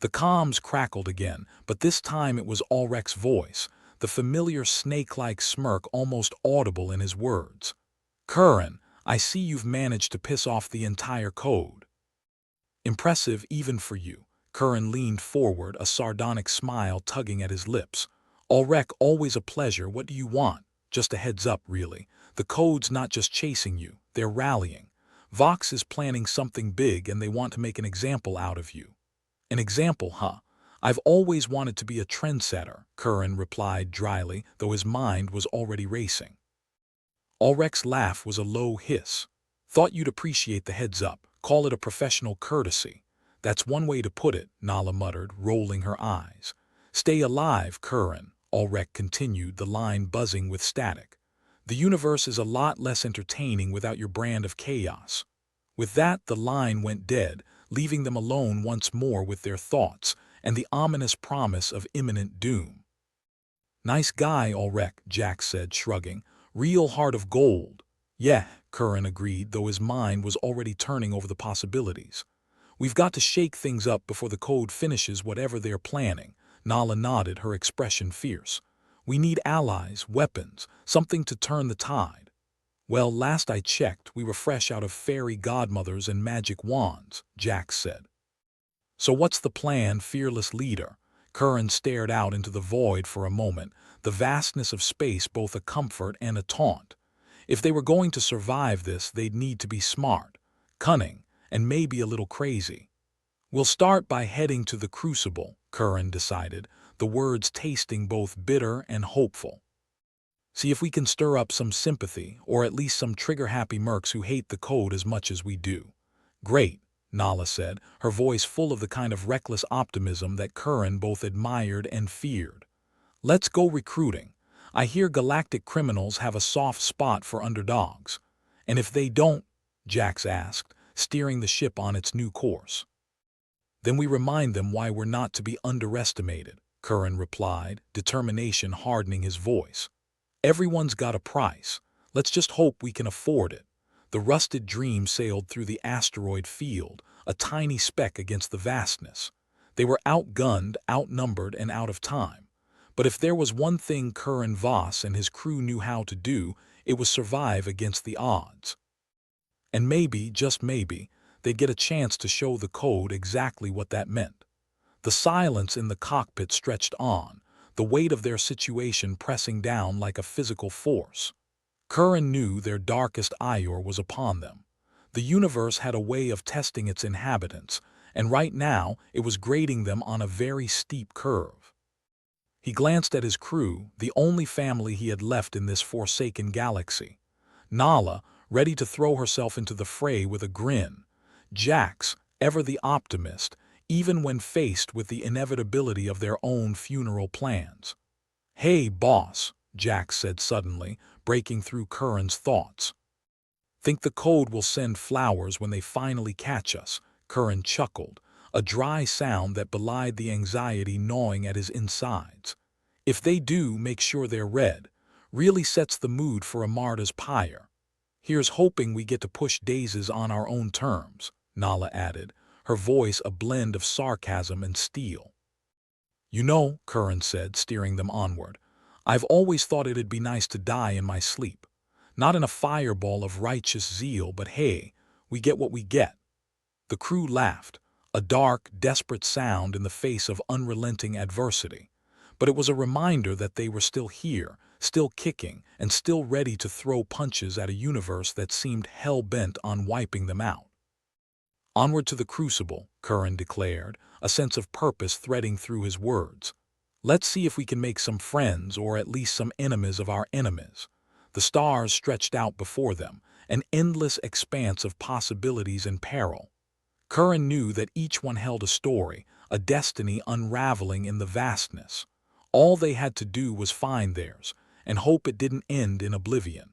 The comms crackled again, but this time it was Ulrek's voice, the familiar snake-like smirk almost audible in his words. Curran, I see you've managed to piss off the entire code. Impressive even for you. Curran leaned forward, a sardonic smile tugging at his lips. Ulrek, always a pleasure. What do you want? Just a heads up, really. The code's not just chasing you, they're rallying. Vox is planning something big and they want to make an example out of you. An example, huh? I've always wanted to be a trendsetter, Curran replied dryly, though his mind was already racing. Ulrek's laugh was a low hiss. Thought you'd appreciate the heads up. Call it a professional courtesy. That's one way to put it, Nala muttered, rolling her eyes. Stay alive, Curran, Ulrich continued, the line buzzing with static. The universe is a lot less entertaining without your brand of chaos. With that, the line went dead, leaving them alone once more with their thoughts and the ominous promise of imminent doom. Nice guy, Ulrich, Jack said, shrugging. Real heart of gold. Yeah, Curran agreed, though his mind was already turning over the possibilities. We've got to shake things up before the code finishes whatever they're planning. Nala nodded, her expression fierce. We need allies, weapons, something to turn the tide. Well, last I checked, we were fresh out of fairy godmothers and magic wands, Jack said. So what's the plan, fearless leader? Curran stared out into the void for a moment, the vastness of space both a comfort and a taunt. If they were going to survive this, they'd need to be smart, cunning, and maybe a little crazy. We'll start by heading to the Crucible, Curran decided, the words tasting both bitter and hopeful. See if we can stir up some sympathy, or at least some trigger-happy mercs who hate the code as much as we do. Great, Nala said, her voice full of the kind of reckless optimism that Curran both admired and feared. Let's go recruiting. I hear galactic criminals have a soft spot for underdogs. And if they don't, Jax asked, steering the ship on its new course. Then we remind them why we're not to be underestimated, Curran replied, determination hardening his voice. Everyone's got a price. Let's just hope we can afford it. The rusted dream sailed through the asteroid field, a tiny speck against the vastness. They were outgunned, outnumbered, and out of time. But if there was one thing Curran Voss and his crew knew how to do, it was survive against the odds. And maybe, just maybe, they'd get a chance to show the code exactly what that meant. The silence in the cockpit stretched on, the weight of their situation pressing down like a physical force. Curran knew their darkest hour was upon them. The universe had a way of testing its inhabitants, and right now it was grading them on a very steep curve. He glanced at his crew, the only family he had left in this forsaken galaxy. Nala, ready to throw herself into the fray with a grin. Jax, ever the optimist, even when faced with the inevitability of their own funeral plans. Hey, boss, Jax said suddenly, breaking through Curran's thoughts. Think the code will send flowers when they finally catch us, Curran chuckled, a dry sound that belied the anxiety gnawing at his insides. If they do, make sure they're red. Really sets the mood for a martyr's pyre. Here's hoping we get to push daisies on our own terms, Nala added, her voice a blend of sarcasm and steel. You know, Curran said, steering them onward, I've always thought it'd be nice to die in my sleep. Not in a fireball of righteous zeal, but hey, we get what we get. The crew laughed, a dark, desperate sound in the face of unrelenting adversity. But it was a reminder that they were still here, still kicking, and still ready to throw punches at a universe that seemed hell-bent on wiping them out. Onward to the Crucible, Curran declared, a sense of purpose threading through his words. Let's see if we can make some friends or at least some enemies of our enemies. The stars stretched out before them, an endless expanse of possibilities and peril. Curran knew that each one held a story, a destiny unraveling in the vastness. All they had to do was find theirs, and hope it didn't end in oblivion.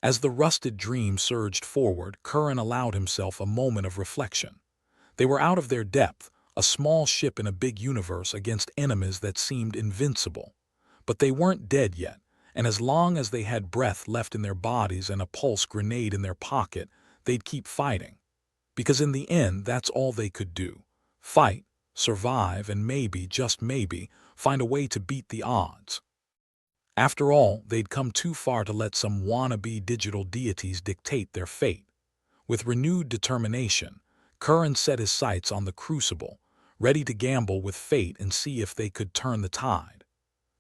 As the rusted dream surged forward, Curran allowed himself a moment of reflection. They were out of their depth, a small ship in a big universe against enemies that seemed invincible. But they weren't dead yet, and as long as they had breath left in their bodies and a pulse grenade in their pocket, they'd keep fighting. Because in the end, that's all they could do. Fight, survive, and maybe, just maybe, find a way to beat the odds. After all, they'd come too far to let some wannabe digital deities dictate their fate. With renewed determination, Curran set his sights on the Crucible, ready to gamble with fate and see if they could turn the tide.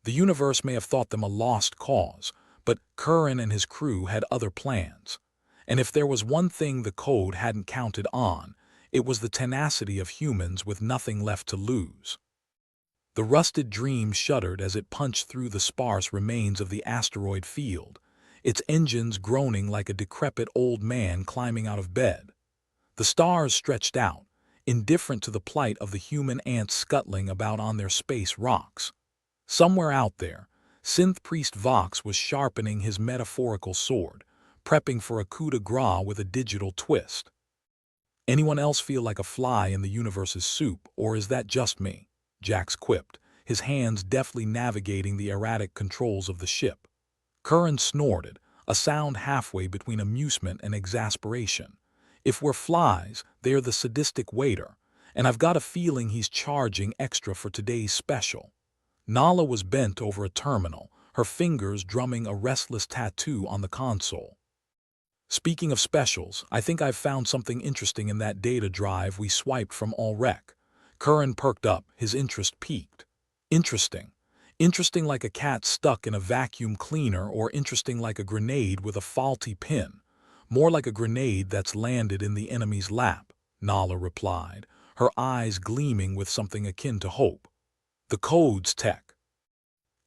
The universe may have thought them a lost cause, but Curran and his crew had other plans. And if there was one thing the code hadn't counted on, it was the tenacity of humans with nothing left to lose. The rusted dream shuddered as it punched through the sparse remains of the asteroid field, its engines groaning like a decrepit old man climbing out of bed. The stars stretched out, indifferent to the plight of the human ants scuttling about on their space rocks. Somewhere out there, Synth Priest Vox was sharpening his metaphorical sword, prepping for a coup de grace with a digital twist. Anyone else feel like a fly in the universe's soup, or is that just me? Jax quipped, his hands deftly navigating the erratic controls of the ship. Curran snorted, a sound halfway between amusement and exasperation. If we're flies, they're the sadistic waiter, and I've got a feeling he's charging extra for today's special. Nala was bent over a terminal, her fingers drumming a restless tattoo on the console. Speaking of specials, I think I've found something interesting in that data drive we swiped from AllRec. Curran perked up, his interest piqued. Interesting. Interesting like a cat stuck in a vacuum cleaner, or interesting like a grenade with a faulty pin? More like a grenade that's landed in the enemy's lap, Nala replied, her eyes gleaming with something akin to hope. The code's tech.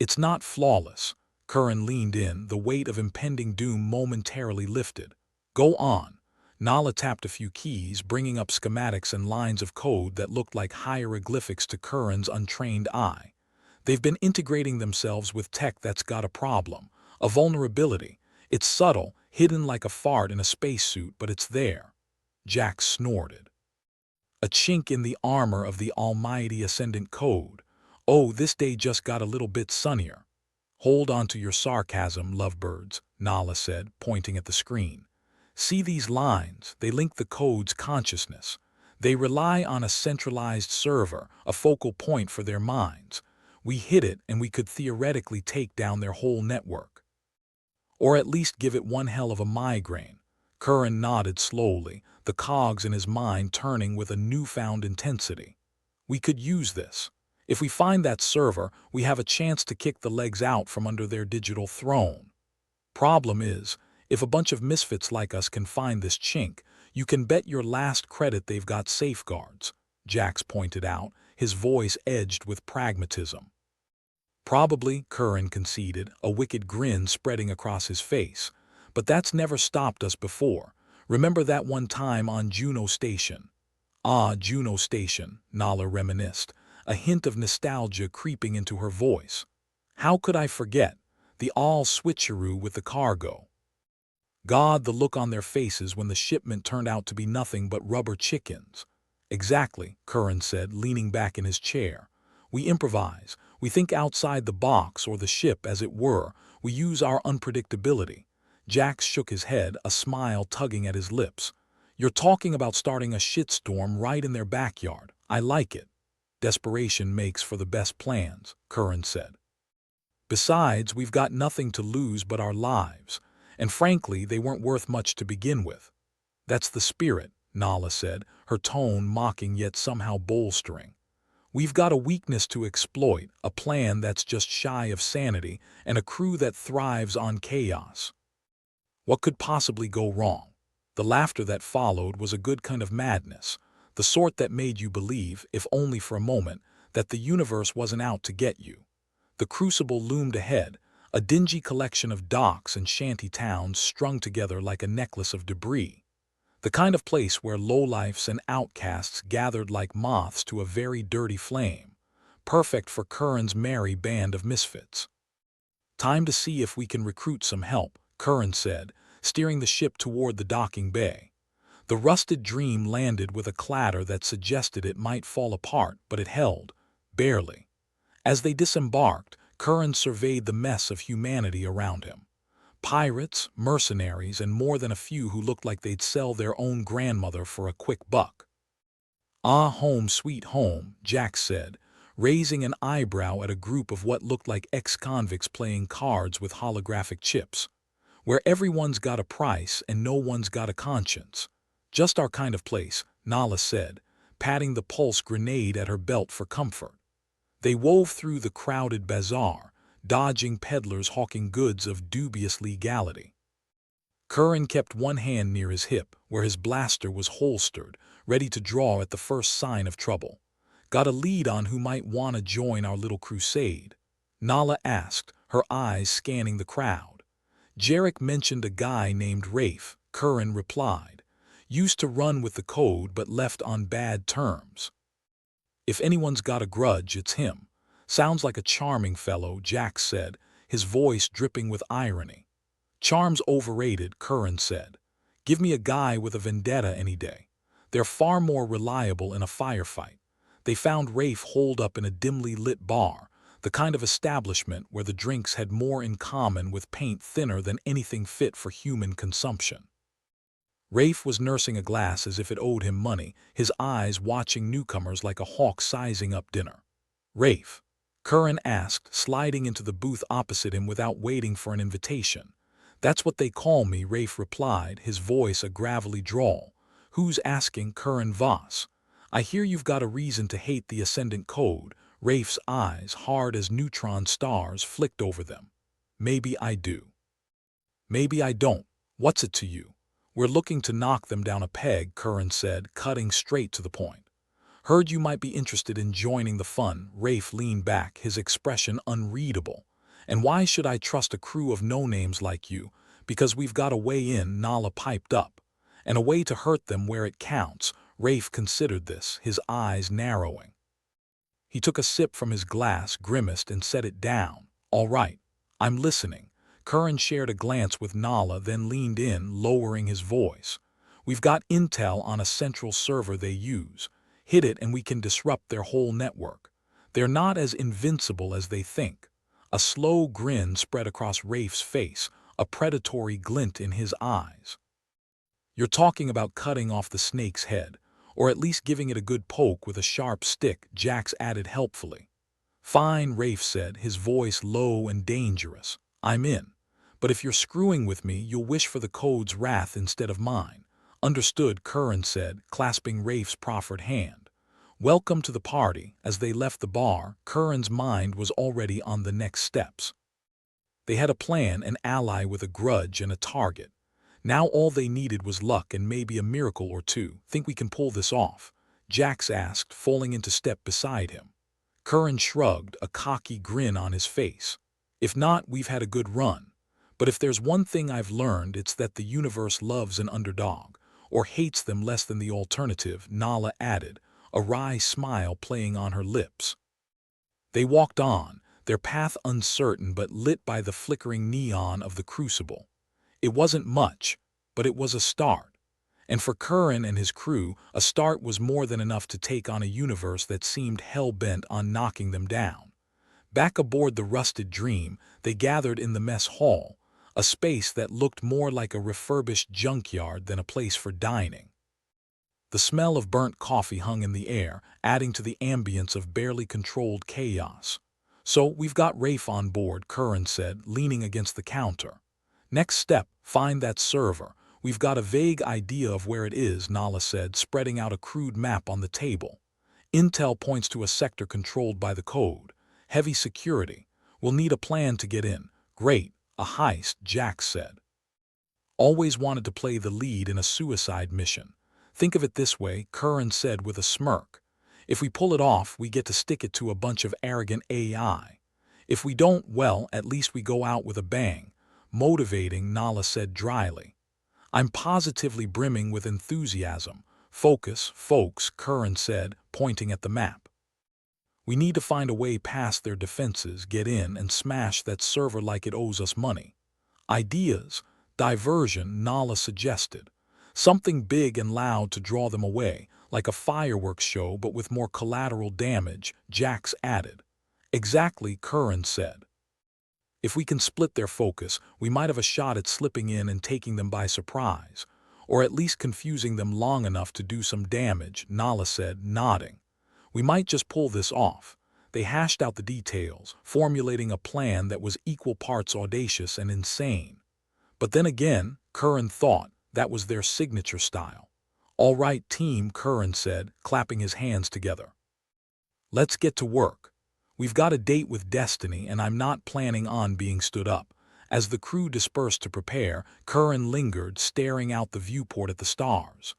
It's not flawless. Curran leaned in, the weight of impending doom momentarily lifted. Go on. Nala tapped a few keys, bringing up schematics and lines of code that looked like hieroglyphics to Curran's untrained eye. They've been integrating themselves with tech that's got a problem, a vulnerability. It's subtle, hidden like a fart in a spacesuit, but it's there. Jack snorted. A chink in the armor of the almighty Ascendant Code. Oh, this day just got a little bit sunnier. Hold on to your sarcasm, lovebirds, Nala said, pointing at the screen. See these lines, they link the code's consciousness. They rely on a centralized server, a focal point for their minds. We hit it and we could theoretically take down their whole network. Or at least give it one hell of a migraine. Curran nodded slowly, the cogs in his mind turning with a newfound intensity. We could use this. If we find that server, we have a chance to kick the legs out from under their digital throne. Problem is, if a bunch of misfits like us can find this chink, you can bet your last credit they've got safeguards, Jax pointed out, his voice edged with pragmatism. Probably, Curran conceded, a wicked grin spreading across his face. But that's never stopped us before. Remember that one time on Juno Station? Ah, Juno Station, Nala reminisced, a hint of nostalgia creeping into her voice. How could I forget? The all-switcheroo with the cargo. God, the look on their faces when the shipment turned out to be nothing but rubber chickens. Exactly, Curran said, leaning back in his chair. We improvise. We think outside the box, or the ship as it were. We use our unpredictability. Jax shook his head, a smile tugging at his lips. You're talking about starting a shitstorm right in their backyard. I like it. Desperation makes for the best plans, Curran said. Besides, we've got nothing to lose but our lives. And frankly, they weren't worth much to begin with. That's the spirit, Nala said, her tone mocking yet somehow bolstering. We've got a weakness to exploit, a plan that's just shy of sanity, and a crew that thrives on chaos. What could possibly go wrong? The laughter that followed was a good kind of madness, the sort that made you believe, if only for a moment, that the universe wasn't out to get you. The crucible loomed ahead, a dingy collection of docks and shanty towns strung together like a necklace of debris. The kind of place where lowlifes and outcasts gathered like moths to a very dirty flame, perfect for Curran's merry band of misfits. Time to see if we can recruit some help, Curran said, steering the ship toward the docking bay. The rusted dream landed with a clatter that suggested it might fall apart, but it held, barely. As they disembarked, Curran surveyed the mess of humanity around him. Pirates, mercenaries, and more than a few who looked like they'd sell their own grandmother for a quick buck. Ah, home sweet home, Jax said, raising an eyebrow at a group of what looked like ex-convicts playing cards with holographic chips. Where everyone's got a price and no one's got a conscience. Just our kind of place, Nala said, patting the pulse grenade at her belt for comfort. They wove through the crowded bazaar, dodging peddlers hawking goods of dubious legality. Curran kept one hand near his hip, where his blaster was holstered, ready to draw at the first sign of trouble. Got a lead on who might want to join our little crusade? Nala asked, her eyes scanning the crowd. Jarek mentioned a guy named Rafe, Curran replied. Used to run with the code but left on bad terms. If anyone's got a grudge, it's him. Sounds like a charming fellow, Jack said, his voice dripping with irony. Charm's overrated, Curran said. Give me a guy with a vendetta any day. They're far more reliable in a firefight. They found Rafe holed up in a dimly lit bar, the kind of establishment where the drinks had more in common with paint thinner than anything fit for human consumption. Rafe was nursing a glass as if it owed him money, his eyes watching newcomers like a hawk sizing up dinner. Rafe, Curran asked, sliding into the booth opposite him without waiting for an invitation. That's what they call me, Rafe replied, his voice a gravelly drawl. Who's asking, Curran Voss? I hear you've got a reason to hate the Ascendant Code. Rafe's eyes, hard as neutron stars, flicked over them. Maybe I do. Maybe I don't. What's it to you? We're looking to knock them down a peg, Curran said, cutting straight to the point. Heard you might be interested in joining the fun. Rafe leaned back, his expression unreadable. And why should I trust a crew of no-names like you? Because we've got a way in, Nala piped up. And a way to hurt them where it counts. Rafe considered this, his eyes narrowing. He took a sip from his glass, grimaced, and set it down. All right, I'm listening. Curran shared a glance with Nala, then leaned in, lowering his voice. We've got intel on a central server they use. Hit it and we can disrupt their whole network. They're not as invincible as they think. A slow grin spread across Rafe's face, a predatory glint in his eyes. You're talking about cutting off the snake's head, or at least giving it a good poke with a sharp stick, Jax added helpfully. Fine, Rafe said, his voice low and dangerous. I'm in. But if you're screwing with me, you'll wish for the code's wrath instead of mine. Understood, Curran said, clasping Rafe's proffered hand. Welcome to the party. As they left the bar, Curran's mind was already on the next steps. They had a plan, an ally with a grudge and a target. Now all they needed was luck and maybe a miracle or two. Think we can pull this off? Jax asked, falling into step beside him. Curran shrugged, a cocky grin on his face. If not, we've had a good run. But if there's one thing I've learned, it's that the universe loves an underdog, or hates them less than the alternative, Nala added, a wry smile playing on her lips. They walked on, their path uncertain but lit by the flickering neon of the crucible. It wasn't much, but it was a start. And for Curran and his crew, a start was more than enough to take on a universe that seemed hell-bent on knocking them down. Back aboard the rusted Dream, they gathered in the mess hall, a space that looked more like a refurbished junkyard than a place for dining. The smell of burnt coffee hung in the air, adding to the ambience of barely controlled chaos. So, we've got Rafe on board, Curran said, leaning against the counter. Next step, find that server. We've got a vague idea of where it is, Nala said, spreading out a crude map on the table. Intel points to a sector controlled by the code. Heavy security. We'll need a plan to get in. Great. A heist, Jax said. Always wanted to play the lead in a suicide mission. Think of it this way, Curran said with a smirk. If we pull it off, we get to stick it to a bunch of arrogant AI. If we don't, well, at least we go out with a bang. Motivating, Nala said dryly. I'm positively brimming with enthusiasm. Focus, folks, Curran said, pointing at the map. We need to find a way past their defenses, get in, and smash that server like it owes us money. Ideas, diversion, Nala suggested. Something big and loud to draw them away, like a fireworks show but with more collateral damage, Jax added. Exactly, Curran said. If we can split their focus, we might have a shot at slipping in and taking them by surprise, or at least confusing them long enough to do some damage, Nala said, nodding. We might just pull this off. They hashed out the details, formulating a plan that was equal parts audacious and insane. But then again, Curran thought, that was their signature style. All right, team, Curran said, clapping his hands together. Let's get to work. We've got a date with destiny, and I'm not planning on being stood up. As the crew dispersed to prepare, Curran lingered, staring out the viewport at the stars.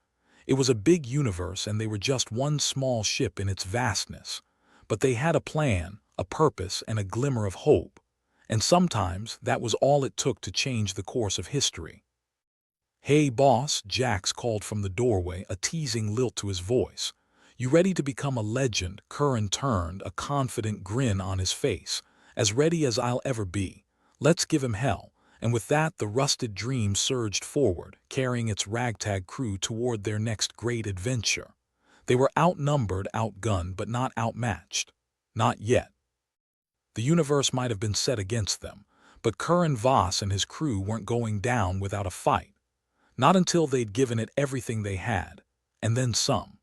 It was a big universe, and they were just one small ship in its vastness. But they had a plan, a purpose, and a glimmer of hope. And sometimes that was all it took to change the course of history. "Hey, boss," Jax called from the doorway, a teasing lilt to his voice. "You ready to become a legend?" Curran turned, a confident grin on his face. "As ready as I'll ever be. Let's give him hell." And with that, the rusted dream surged forward, carrying its ragtag crew toward their next great adventure. They were outnumbered, outgunned, but not outmatched. Not yet. The universe might have been set against them, but Curran Voss and his crew weren't going down without a fight. Not until they'd given it everything they had, and then some.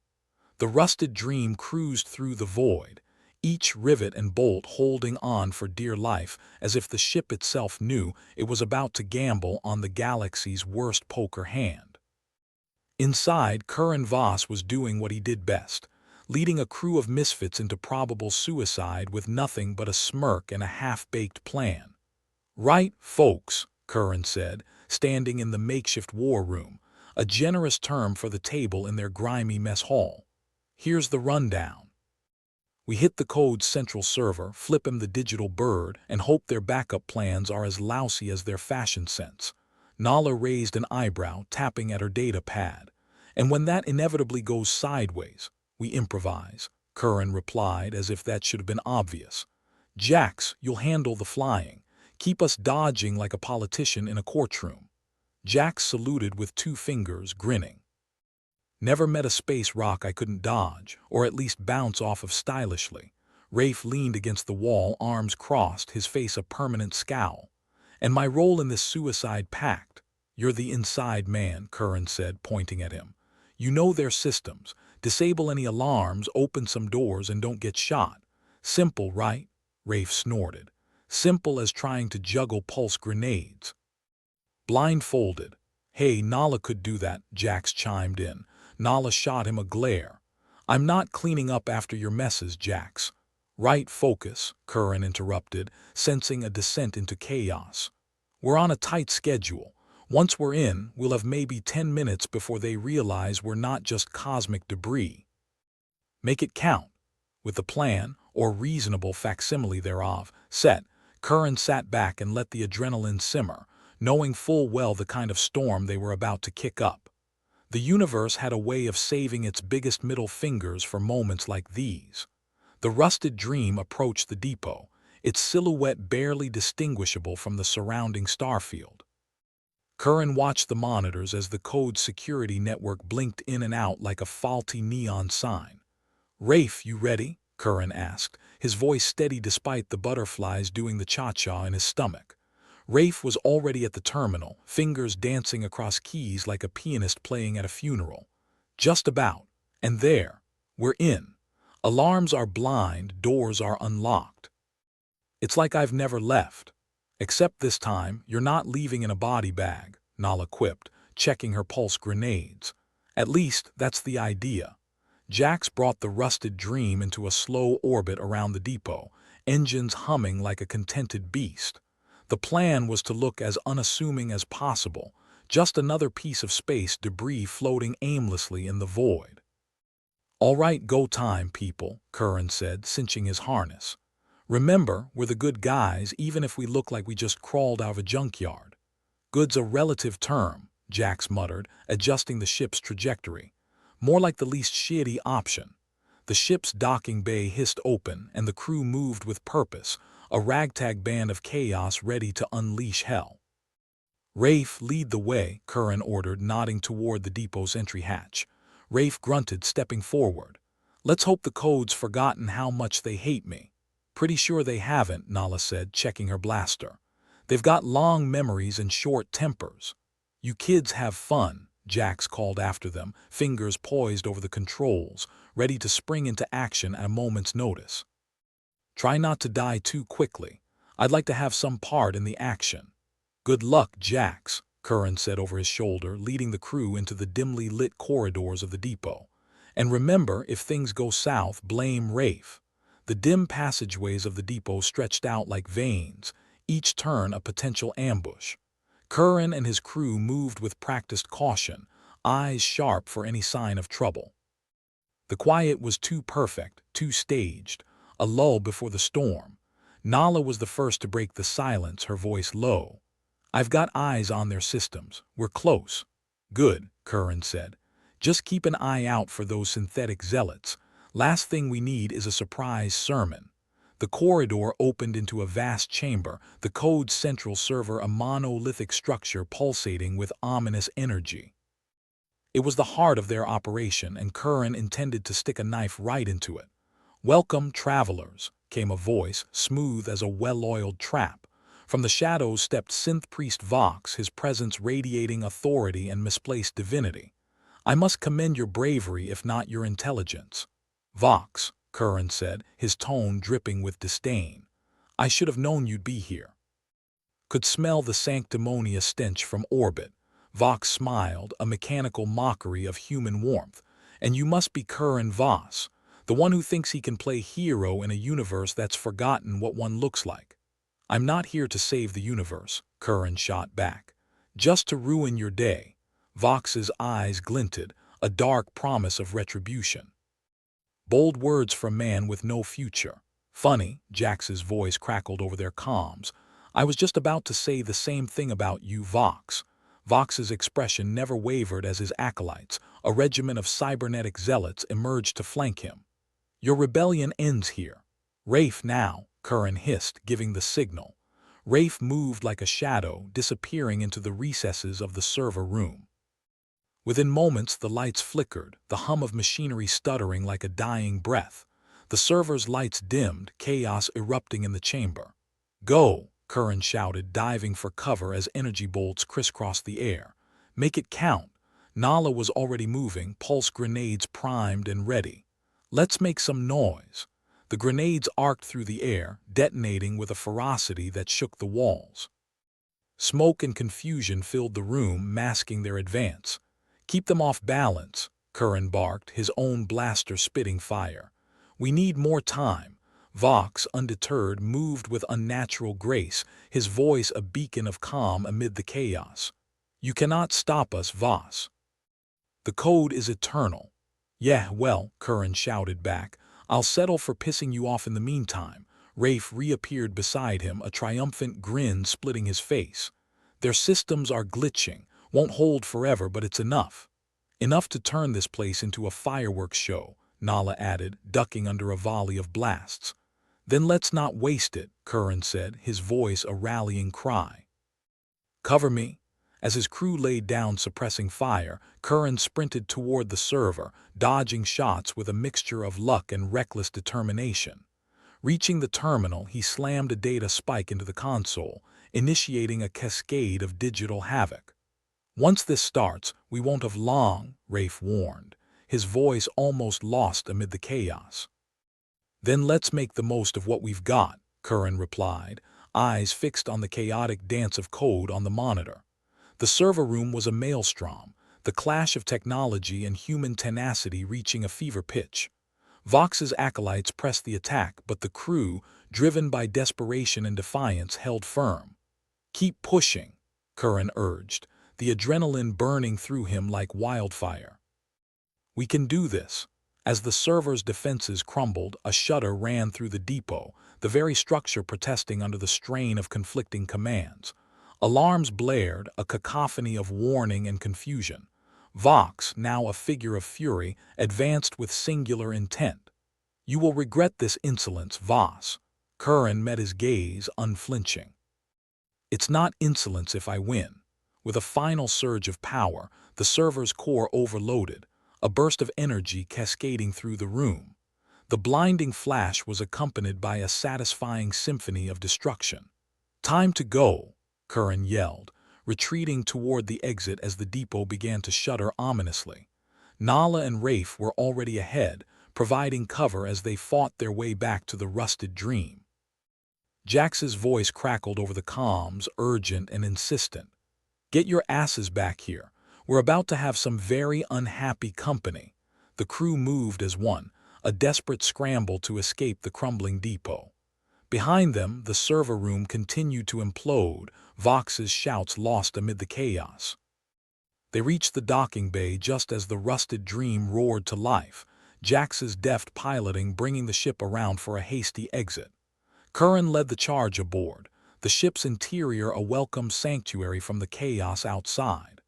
The rusted dream cruised through the void, each rivet and bolt holding on for dear life, as if the ship itself knew it was about to gamble on the galaxy's worst poker hand. Inside, Curran Voss was doing what he did best, leading a crew of misfits into probable suicide with nothing but a smirk and a half-baked plan. "Right, folks," Curran said, standing in the makeshift war room, a generous term for the table in their grimy mess hall. "Here's the rundown. We hit the code's central server, flip him the digital bird, and hope their backup plans are as lousy as their fashion sense." Nala raised an eyebrow, tapping at her data pad. "And when that inevitably goes sideways, we improvise," Curran replied, as if that should have been obvious. "Jax, you'll handle the flying. Keep us dodging like a politician in a courtroom." Jax saluted with 2 fingers, grinning. "Never met a space rock I couldn't dodge, or at least bounce off of stylishly." Rafe leaned against the wall, arms crossed, his face a permanent scowl. "And my role in this suicide pact?" "You're the inside man," Curran said, pointing at him. "You know their systems. Disable any alarms, open some doors, and don't get shot. Simple, right?" Rafe snorted. "Simple as trying to juggle pulse grenades." "Blindfolded." "Hey, Nala could do that," Jax chimed in. Nala shot him a glare. "I'm not cleaning up after your messes, Jax." "Right, focus," Curran interrupted, sensing a descent into chaos. "We're on a tight schedule. Once we're in, we'll have maybe 10 minutes before they realize we're not just cosmic debris." "Make it count." With the plan, or reasonable facsimile thereof, set, Curran sat back and let the adrenaline simmer, knowing full well the kind of storm they were about to kick up. The universe had a way of saving its biggest middle fingers for moments like these. The rusted dream approached the depot, its silhouette barely distinguishable from the surrounding starfield. Curran watched the monitors as the code's security network blinked in and out like a faulty neon sign. "Rafe, you ready?" Curran asked, his voice steady despite the butterflies doing the cha-cha in his stomach. Rafe was already at the terminal, fingers dancing across keys like a pianist playing at a funeral. "Just about. And there. We're in. Alarms are blind, doors are unlocked. It's like I've never left. Except this time, you're not leaving in a body bag," Nala quipped, checking her pulse grenades. "At least, that's the idea." Jax brought the rusted dream into a slow orbit around the depot, engines humming like a contented beast. The plan was to look as unassuming as possible, just another piece of space debris floating aimlessly in the void. "All right, go time, people," Curran said, cinching his harness. "Remember, we're the good guys even if we look like we just crawled out of a junkyard." "Good's a relative term," Jax muttered, adjusting the ship's trajectory. "More like the least shitty option." The ship's docking bay hissed open, and the crew moved with purpose, a ragtag band of chaos ready to unleash hell. "Rafe, lead the way," Curran ordered, nodding toward the depot's entry hatch. Rafe grunted, stepping forward. "Let's hope the code's forgotten how much they hate me." "Pretty sure they haven't," Nala said, checking her blaster. "They've got long memories and short tempers." "You kids have fun," Jax called after them, fingers poised over the controls, ready to spring into action at a moment's notice. "Try not to die too quickly. I'd like to have some part in the action." "Good luck, Jax," Curran said over his shoulder, leading the crew into the dimly lit corridors of the depot. "And remember, if things go south, blame Rafe." The dim passageways of the depot stretched out like veins, each turn a potential ambush. Curran and his crew moved with practiced caution, eyes sharp for any sign of trouble. The quiet was too perfect, too staged, a lull before the storm. Nala was the first to break the silence, her voice low. "I've got eyes on their systems. We're close." "Good," Curran said. "Just keep an eye out for those synthetic zealots. Last thing we need is a surprise sermon." The corridor opened into a vast chamber, the code's central server a monolithic structure pulsating with ominous energy. It was the heart of their operation, and Curran intended to stick a knife right into it. "Welcome, travelers," came a voice, smooth as a well-oiled trap. From the shadows stepped synth priest Vox, his presence radiating authority and misplaced divinity. "I must commend your bravery, if not your intelligence." "Vox," Curran said, his tone dripping with disdain. "I should have known you'd be here." Could smell the sanctimonious stench from orbit. Vox smiled, a mechanical mockery of human warmth. "And you must be Curran Voss, the one who thinks he can play hero in a universe that's forgotten what one looks like." "I'm not here to save the universe," Curran shot back. "Just to ruin your day." Vox's eyes glinted, a dark promise of retribution. Bold words for a man with no future. "Funny," Jax's voice crackled over their comms. "I was just about to say the same thing about you, Vox." Vox's expression never wavered as his acolytes, a regiment of cybernetic zealots, emerged to flank him. "Your rebellion ends here." "Rafe now," Curran hissed, giving the signal. Rafe moved like a shadow, disappearing into the recesses of the server room. Within moments the lights flickered, the hum of machinery stuttering like a dying breath. The server's lights dimmed, chaos erupting in the chamber. "Go!" Curran shouted, diving for cover as energy bolts crisscrossed the air. "Make it count." Nala was already moving, pulse grenades primed and ready. "Let's make some noise." The grenades arced through the air, detonating with a ferocity that shook the walls. Smoke and confusion filled the room, masking their advance. "Keep them off balance," Curran barked, his own blaster spitting fire. "We need more time." Vox, undeterred, moved with unnatural grace, his voice a beacon of calm amid the chaos. "You cannot stop us, Voss. The code is eternal." "Yeah, well," Curran shouted back, "I'll settle for pissing you off in the meantime." Rafe reappeared beside him, a triumphant grin splitting his face. "Their systems are glitching. Won't hold forever, but it's enough. Enough to turn this place into a fireworks show," Nala added, ducking under a volley of blasts. "Then let's not waste it," Curran said, his voice a rallying cry. "Cover me." As his crew laid down suppressing fire, Curran sprinted toward the server, dodging shots with a mixture of luck and reckless determination. Reaching the terminal, he slammed a data spike into the console, initiating a cascade of digital havoc. "Once this starts, we won't have long," Rafe warned, his voice almost lost amid the chaos. "Then let's make the most of what we've got," Curran replied, eyes fixed on the chaotic dance of code on the monitor. The server room was a maelstrom, the clash of technology and human tenacity reaching a fever pitch. Vox's acolytes pressed the attack, but the crew, driven by desperation and defiance, held firm. "Keep pushing," Curran urged, the adrenaline burning through him like wildfire. "We can do this." As the server's defenses crumbled, a shudder ran through the depot, the very structure protesting under the strain of conflicting commands. Alarms blared, a cacophony of warning and confusion. Vox, now a figure of fury, advanced with singular intent. "You will regret this insolence, Voss." Curran met his gaze, unflinching. "It's not insolence if I win." With a final surge of power, the server's core overloaded, a burst of energy cascading through the room. The blinding flash was accompanied by a satisfying symphony of destruction. "Time to go," Curran yelled, retreating toward the exit as the depot began to shudder ominously. Nala and Rafe were already ahead, providing cover as they fought their way back to the rusted dream. Jax's voice crackled over the comms, urgent and insistent. "Get your asses back here. We're about to have some very unhappy company." The crew moved as one, a desperate scramble to escape the crumbling depot. Behind them, the server room continued to implode, Vox's shouts lost amid the chaos. They reached the docking bay just as the rusted dream roared to life, Jax's deft piloting bringing the ship around for a hasty exit. Curran led the charge aboard, the ship's interior a welcome sanctuary from the chaos outside.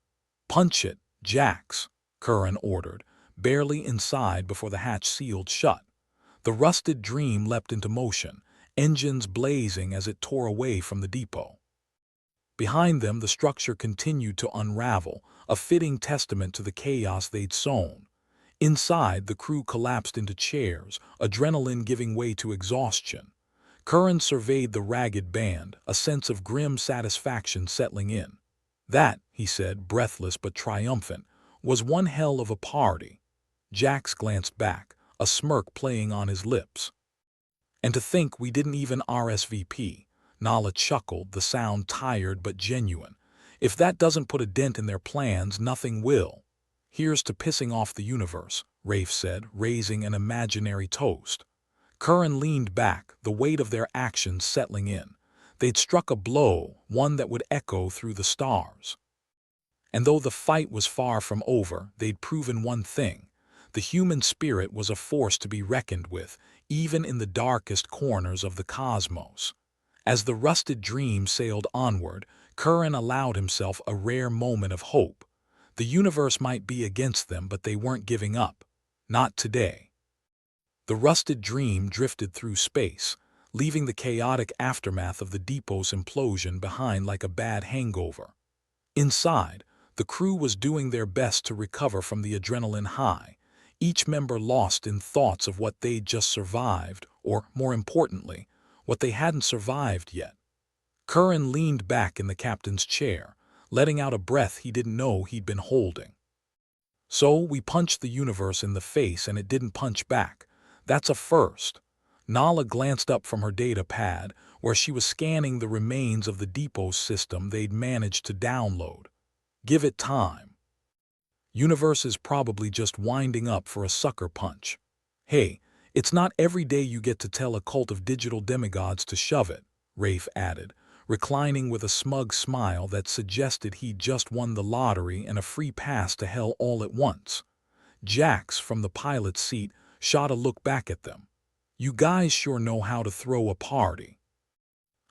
"Punch it, Jax," Curran ordered, barely inside before the hatch sealed shut. The rusted Dream leapt into motion, engines blazing as it tore away from the depot. Behind them, the structure continued to unravel, a fitting testament to the chaos they'd sown. Inside, the crew collapsed into chairs, adrenaline giving way to exhaustion. Curran surveyed the ragged band, a sense of grim satisfaction settling in. That, he said, breathless but triumphant, was one hell of a party. Jax glanced back, a smirk playing on his lips. "And to think we didn't even RSVP. Nala chuckled, the sound tired but genuine. "If that doesn't put a dent in their plans, nothing will." "Here's to pissing off the universe," Rafe said, raising an imaginary toast. Curran leaned back, the weight of their actions settling in. They'd struck a blow, one that would echo through the stars. And though the fight was far from over, they'd proven one thing. The human spirit was a force to be reckoned with, even in the darkest corners of the cosmos. As the rusted Dream sailed onward, Curran allowed himself a rare moment of hope. The universe might be against them, but they weren't giving up. Not today. The rusted Dream drifted through space, leaving the chaotic aftermath of the depot's implosion behind like a bad hangover. Inside, the crew was doing their best to recover from the adrenaline high, each member lost in thoughts of what they'd just survived, or, more importantly, what they hadn't survived yet. Curran leaned back in the captain's chair, letting out a breath he didn't know he'd been holding. "So we punched the universe in the face and it didn't punch back. That's a first." Nala glanced up from her data pad, where she was scanning the remains of the depot system they'd managed to download. "Give it time. Universe is probably just winding up for a sucker punch. Hey, it's not every day you get to tell a cult of digital demigods to shove it," Rafe added, reclining with a smug smile that suggested he'd just won the lottery and a free pass to hell all at once. Jax, from the pilot's seat, shot a look back at them. "You guys sure know how to throw a party."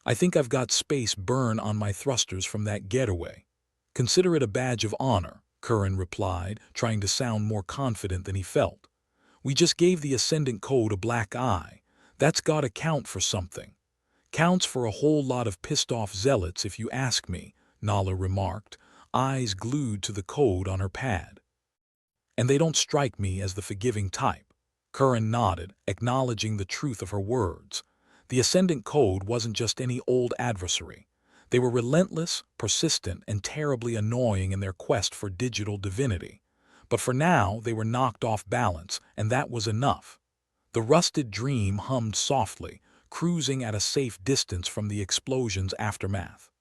"I think I've got space burn on my thrusters from that getaway. Consider it a badge of honor," Curran replied, trying to sound more confident than he felt. "We just gave the Ascendant Code a black eye. That's gotta count for something." "Counts for a whole lot of pissed-off zealots if you ask me," Nala remarked, eyes glued to the code on her pad. "And they don't strike me as the forgiving type." Curran nodded, acknowledging the truth of her words. The Ascendant Code wasn't just any old adversary. They were relentless, persistent, and terribly annoying in their quest for digital divinity. But for now, they were knocked off balance, and that was enough. The rusted Dream hummed softly, cruising at a safe distance from the explosion's aftermath.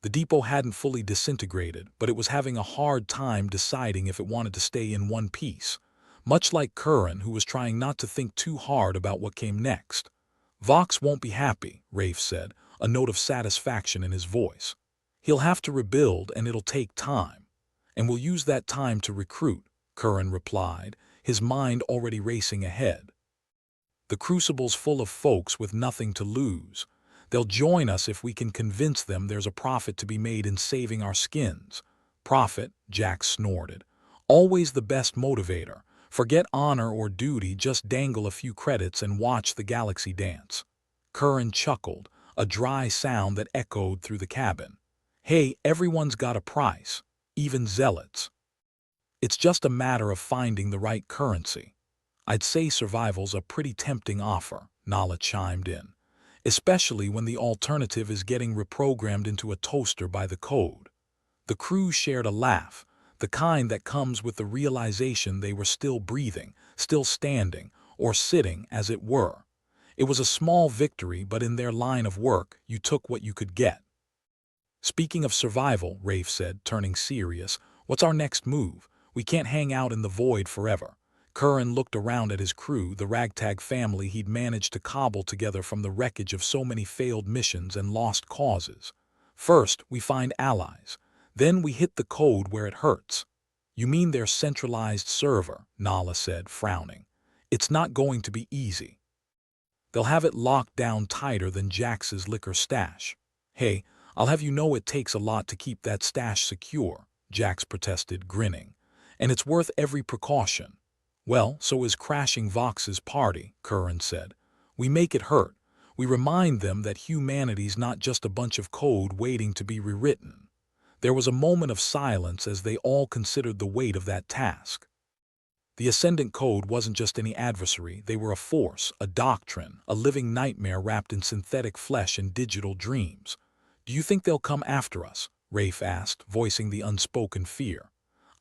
The depot hadn't fully disintegrated, but it was having a hard time deciding if it wanted to stay in one piece, much like Curran, who was trying not to think too hard about what came next. "Vox won't be happy," Rafe said, a note of satisfaction in his voice. "He'll have to rebuild, and it'll take time. And we'll use that time to recruit," Curran replied, his mind already racing ahead. "The Crucible's full of folks with nothing to lose. They'll join us if we can convince them there's a profit to be made in saving our skins." "Profit," Jack snorted. "Always the best motivator. Forget honor or duty, just dangle a few credits and watch the galaxy dance." Curran chuckled, a dry sound that echoed through the cabin. "Hey, everyone's got a price, even zealots. It's just a matter of finding the right currency." "I'd say survival's a pretty tempting offer," Nala chimed in, "especially when the alternative is getting reprogrammed into a toaster by the code." The crew shared a laugh, the kind that comes with the realization they were still breathing, still standing, or sitting, as it were. It was a small victory, but in their line of work, you took what you could get. "Speaking of survival," Rafe said, turning serious, "what's our next move? We can't hang out in the void forever." Curran looked around at his crew, the ragtag family he'd managed to cobble together from the wreckage of so many failed missions and lost causes. "First, we find allies. Then we hit the code where it hurts." "You mean their centralized server," Nala said, frowning. "It's not going to be easy." They'll have it locked down tighter than Jax's liquor stash. Hey, I'll have you know it takes a lot to keep that stash secure, Jax protested, grinning. And it's worth every precaution. Well, so is crashing Vox's party, Curran said. We make it hurt. We remind them that humanity's not just a bunch of code waiting to be rewritten. There was a moment of silence as they all considered the weight of that task. The Ascendant Code wasn't just any adversary, they were a force, a doctrine, a living nightmare wrapped in synthetic flesh and digital dreams. Do you think they'll come after us? Rafe asked, voicing the unspoken fear.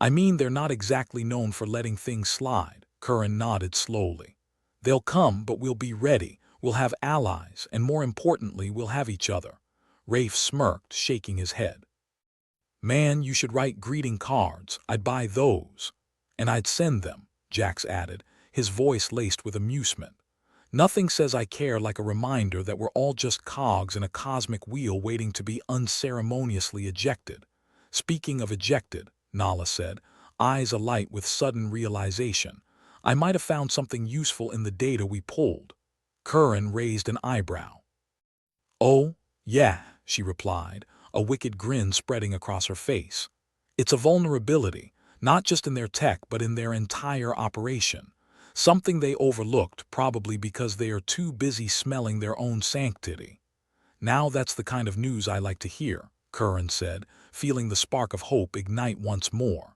I mean, they're not exactly known for letting things slide, Curran nodded slowly. They'll come, but we'll be ready. We'll have allies, and more importantly, we'll have each other. Rafe smirked, shaking his head. Man, you should write greeting cards. I'd buy those. And I'd send them, Jax added, his voice laced with amusement. Nothing says I care like a reminder that we're all just cogs in a cosmic wheel waiting to be unceremoniously ejected. Speaking of ejected, Nala said, eyes alight with sudden realization. I might have found something useful in the data we pulled. Curran raised an eyebrow. Oh, yeah, she replied, a wicked grin spreading across her face. It's a vulnerability, not just in their tech but in their entire operation. Something they overlooked, probably because they are too busy smelling their own sanctity. Now that's the kind of news I like to hear, Curran said, feeling the spark of hope ignite once more.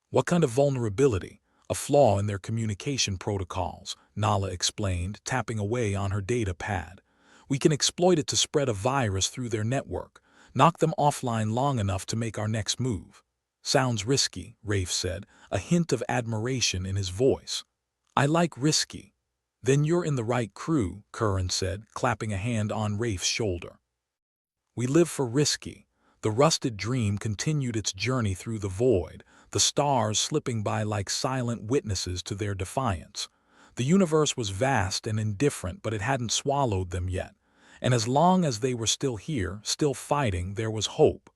What kind of vulnerability? A flaw in their communication protocols, Nala explained, tapping away on her data pad. We can exploit it to spread a virus through their network, knock them offline long enough to make our next move. Sounds risky, Rafe said, a hint of admiration in his voice. I like risky. Then you're in the right crew, Curran said, clapping a hand on Rafe's shoulder. We live for risky. The rusted dream continued its journey through the void, the stars slipping by like silent witnesses to their defiance. The universe was vast and indifferent, but it hadn't swallowed them yet. And as long as they were still here, still fighting, there was hope.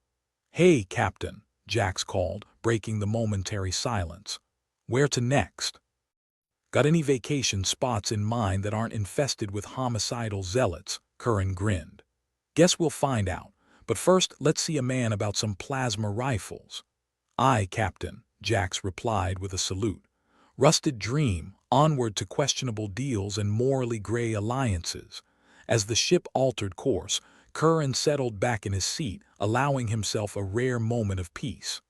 Hey, Captain, Jax called, breaking the momentary silence. Where to next? Got any vacation spots in mind that aren't infested with homicidal zealots? Curran grinned. Guess we'll find out. But first, let's see a man about some plasma rifles. Aye, Captain, Jax replied with a salute. Rusted dream, onward to questionable deals and morally gray alliances. As the ship altered course, Curran settled back in his seat, allowing himself a rare moment of peace.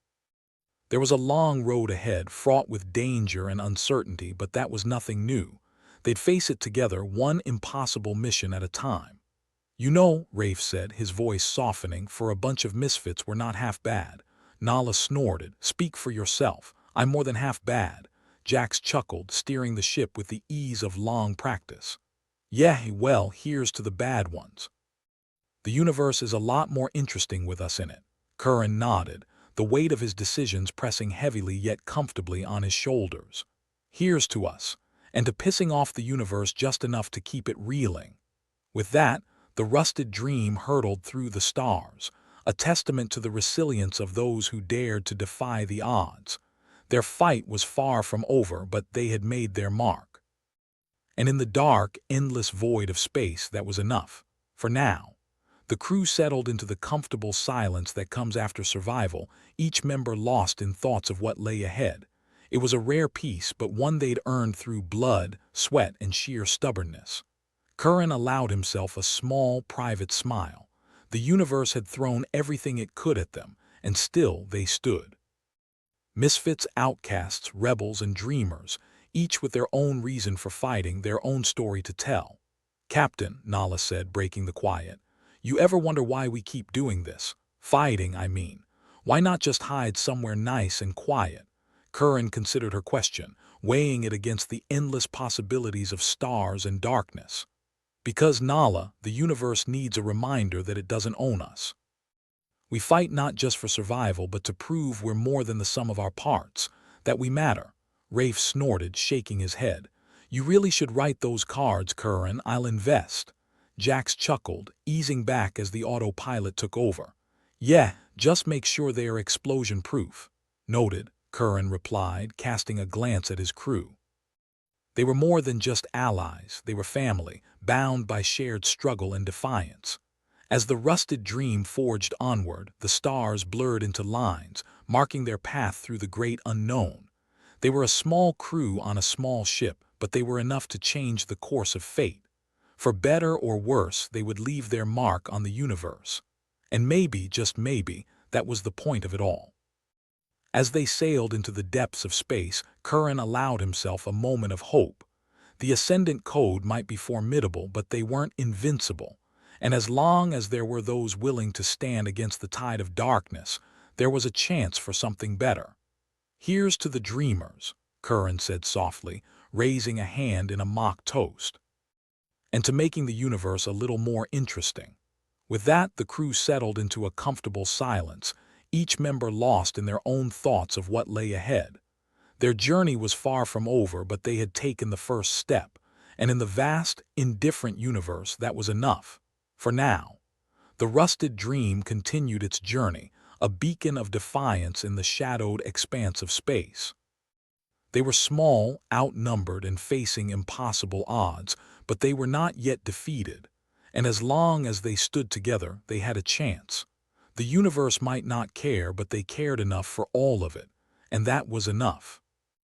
There was a long road ahead, fraught with danger and uncertainty, but that was nothing new. They'd face it together, one impossible mission at a time. You know, Rafe said, his voice softening, for a bunch of misfits we're not half bad. Nala snorted. Speak for yourself. I'm more than half bad. Jax chuckled, steering the ship with the ease of long practice. Yeah, well, here's to the bad ones. The universe is a lot more interesting with us in it. Curran nodded, the weight of his decisions pressing heavily yet comfortably on his shoulders. Here's to us, and to pissing off the universe just enough to keep it reeling. With that, the rusted dream hurtled through the stars, a testament to the resilience of those who dared to defy the odds. Their fight was far from over, but they had made their mark. And in the dark, endless void of space, that was enough. For now. The crew settled into the comfortable silence that comes after survival, each member lost in thoughts of what lay ahead. It was a rare peace, but one they'd earned through blood, sweat, and sheer stubbornness. Curran allowed himself a small, private smile. The universe had thrown everything it could at them, and still they stood. Misfits, outcasts, rebels, and dreamers, each with their own reason for fighting, their own story to tell. Captain, Nala said, breaking the quiet, you ever wonder why we keep doing this? Fighting, I mean. Why not just hide somewhere nice and quiet? Curran considered her question, weighing it against the endless possibilities of stars and darkness. Because, Nala, the universe needs a reminder that it doesn't own us. We fight not just for survival, but to prove we're more than the sum of our parts, that we matter. Rafe snorted, shaking his head. You really should write those cards, Curran. I'll invest. Jax chuckled, easing back as the autopilot took over. Yeah, just make sure they are explosion-proof. Noted, Curran replied, casting a glance at his crew. They were more than just allies, they were family, bound by shared struggle and defiance. As the rusted dream forged onward, the stars blurred into lines, marking their path through the great unknown. They were a small crew on a small ship, but they were enough to change the course of fate. For better or worse, they would leave their mark on the universe. And maybe, just maybe, that was the point of it all. As they sailed into the depths of space, Curran allowed himself a moment of hope. The Ascendant Code might be formidable, but they weren't invincible. And as long as there were those willing to stand against the tide of darkness, there was a chance for something better. "Here's to the dreamers," Curran said softly, raising a hand in a mock toast. "And to making the universe a little more interesting." With that, the crew settled into a comfortable silence, each member lost in their own thoughts of what lay ahead. Their journey was far from over, but they had taken the first step, and in the vast, indifferent universe, that was enough. For now. The rusted dream continued its journey, a beacon of defiance in the shadowed expanse of space. They were small, outnumbered, and facing impossible odds, but they were not yet defeated, and as long as they stood together, they had a chance. The universe might not care, but they cared enough for all of it, and that was enough.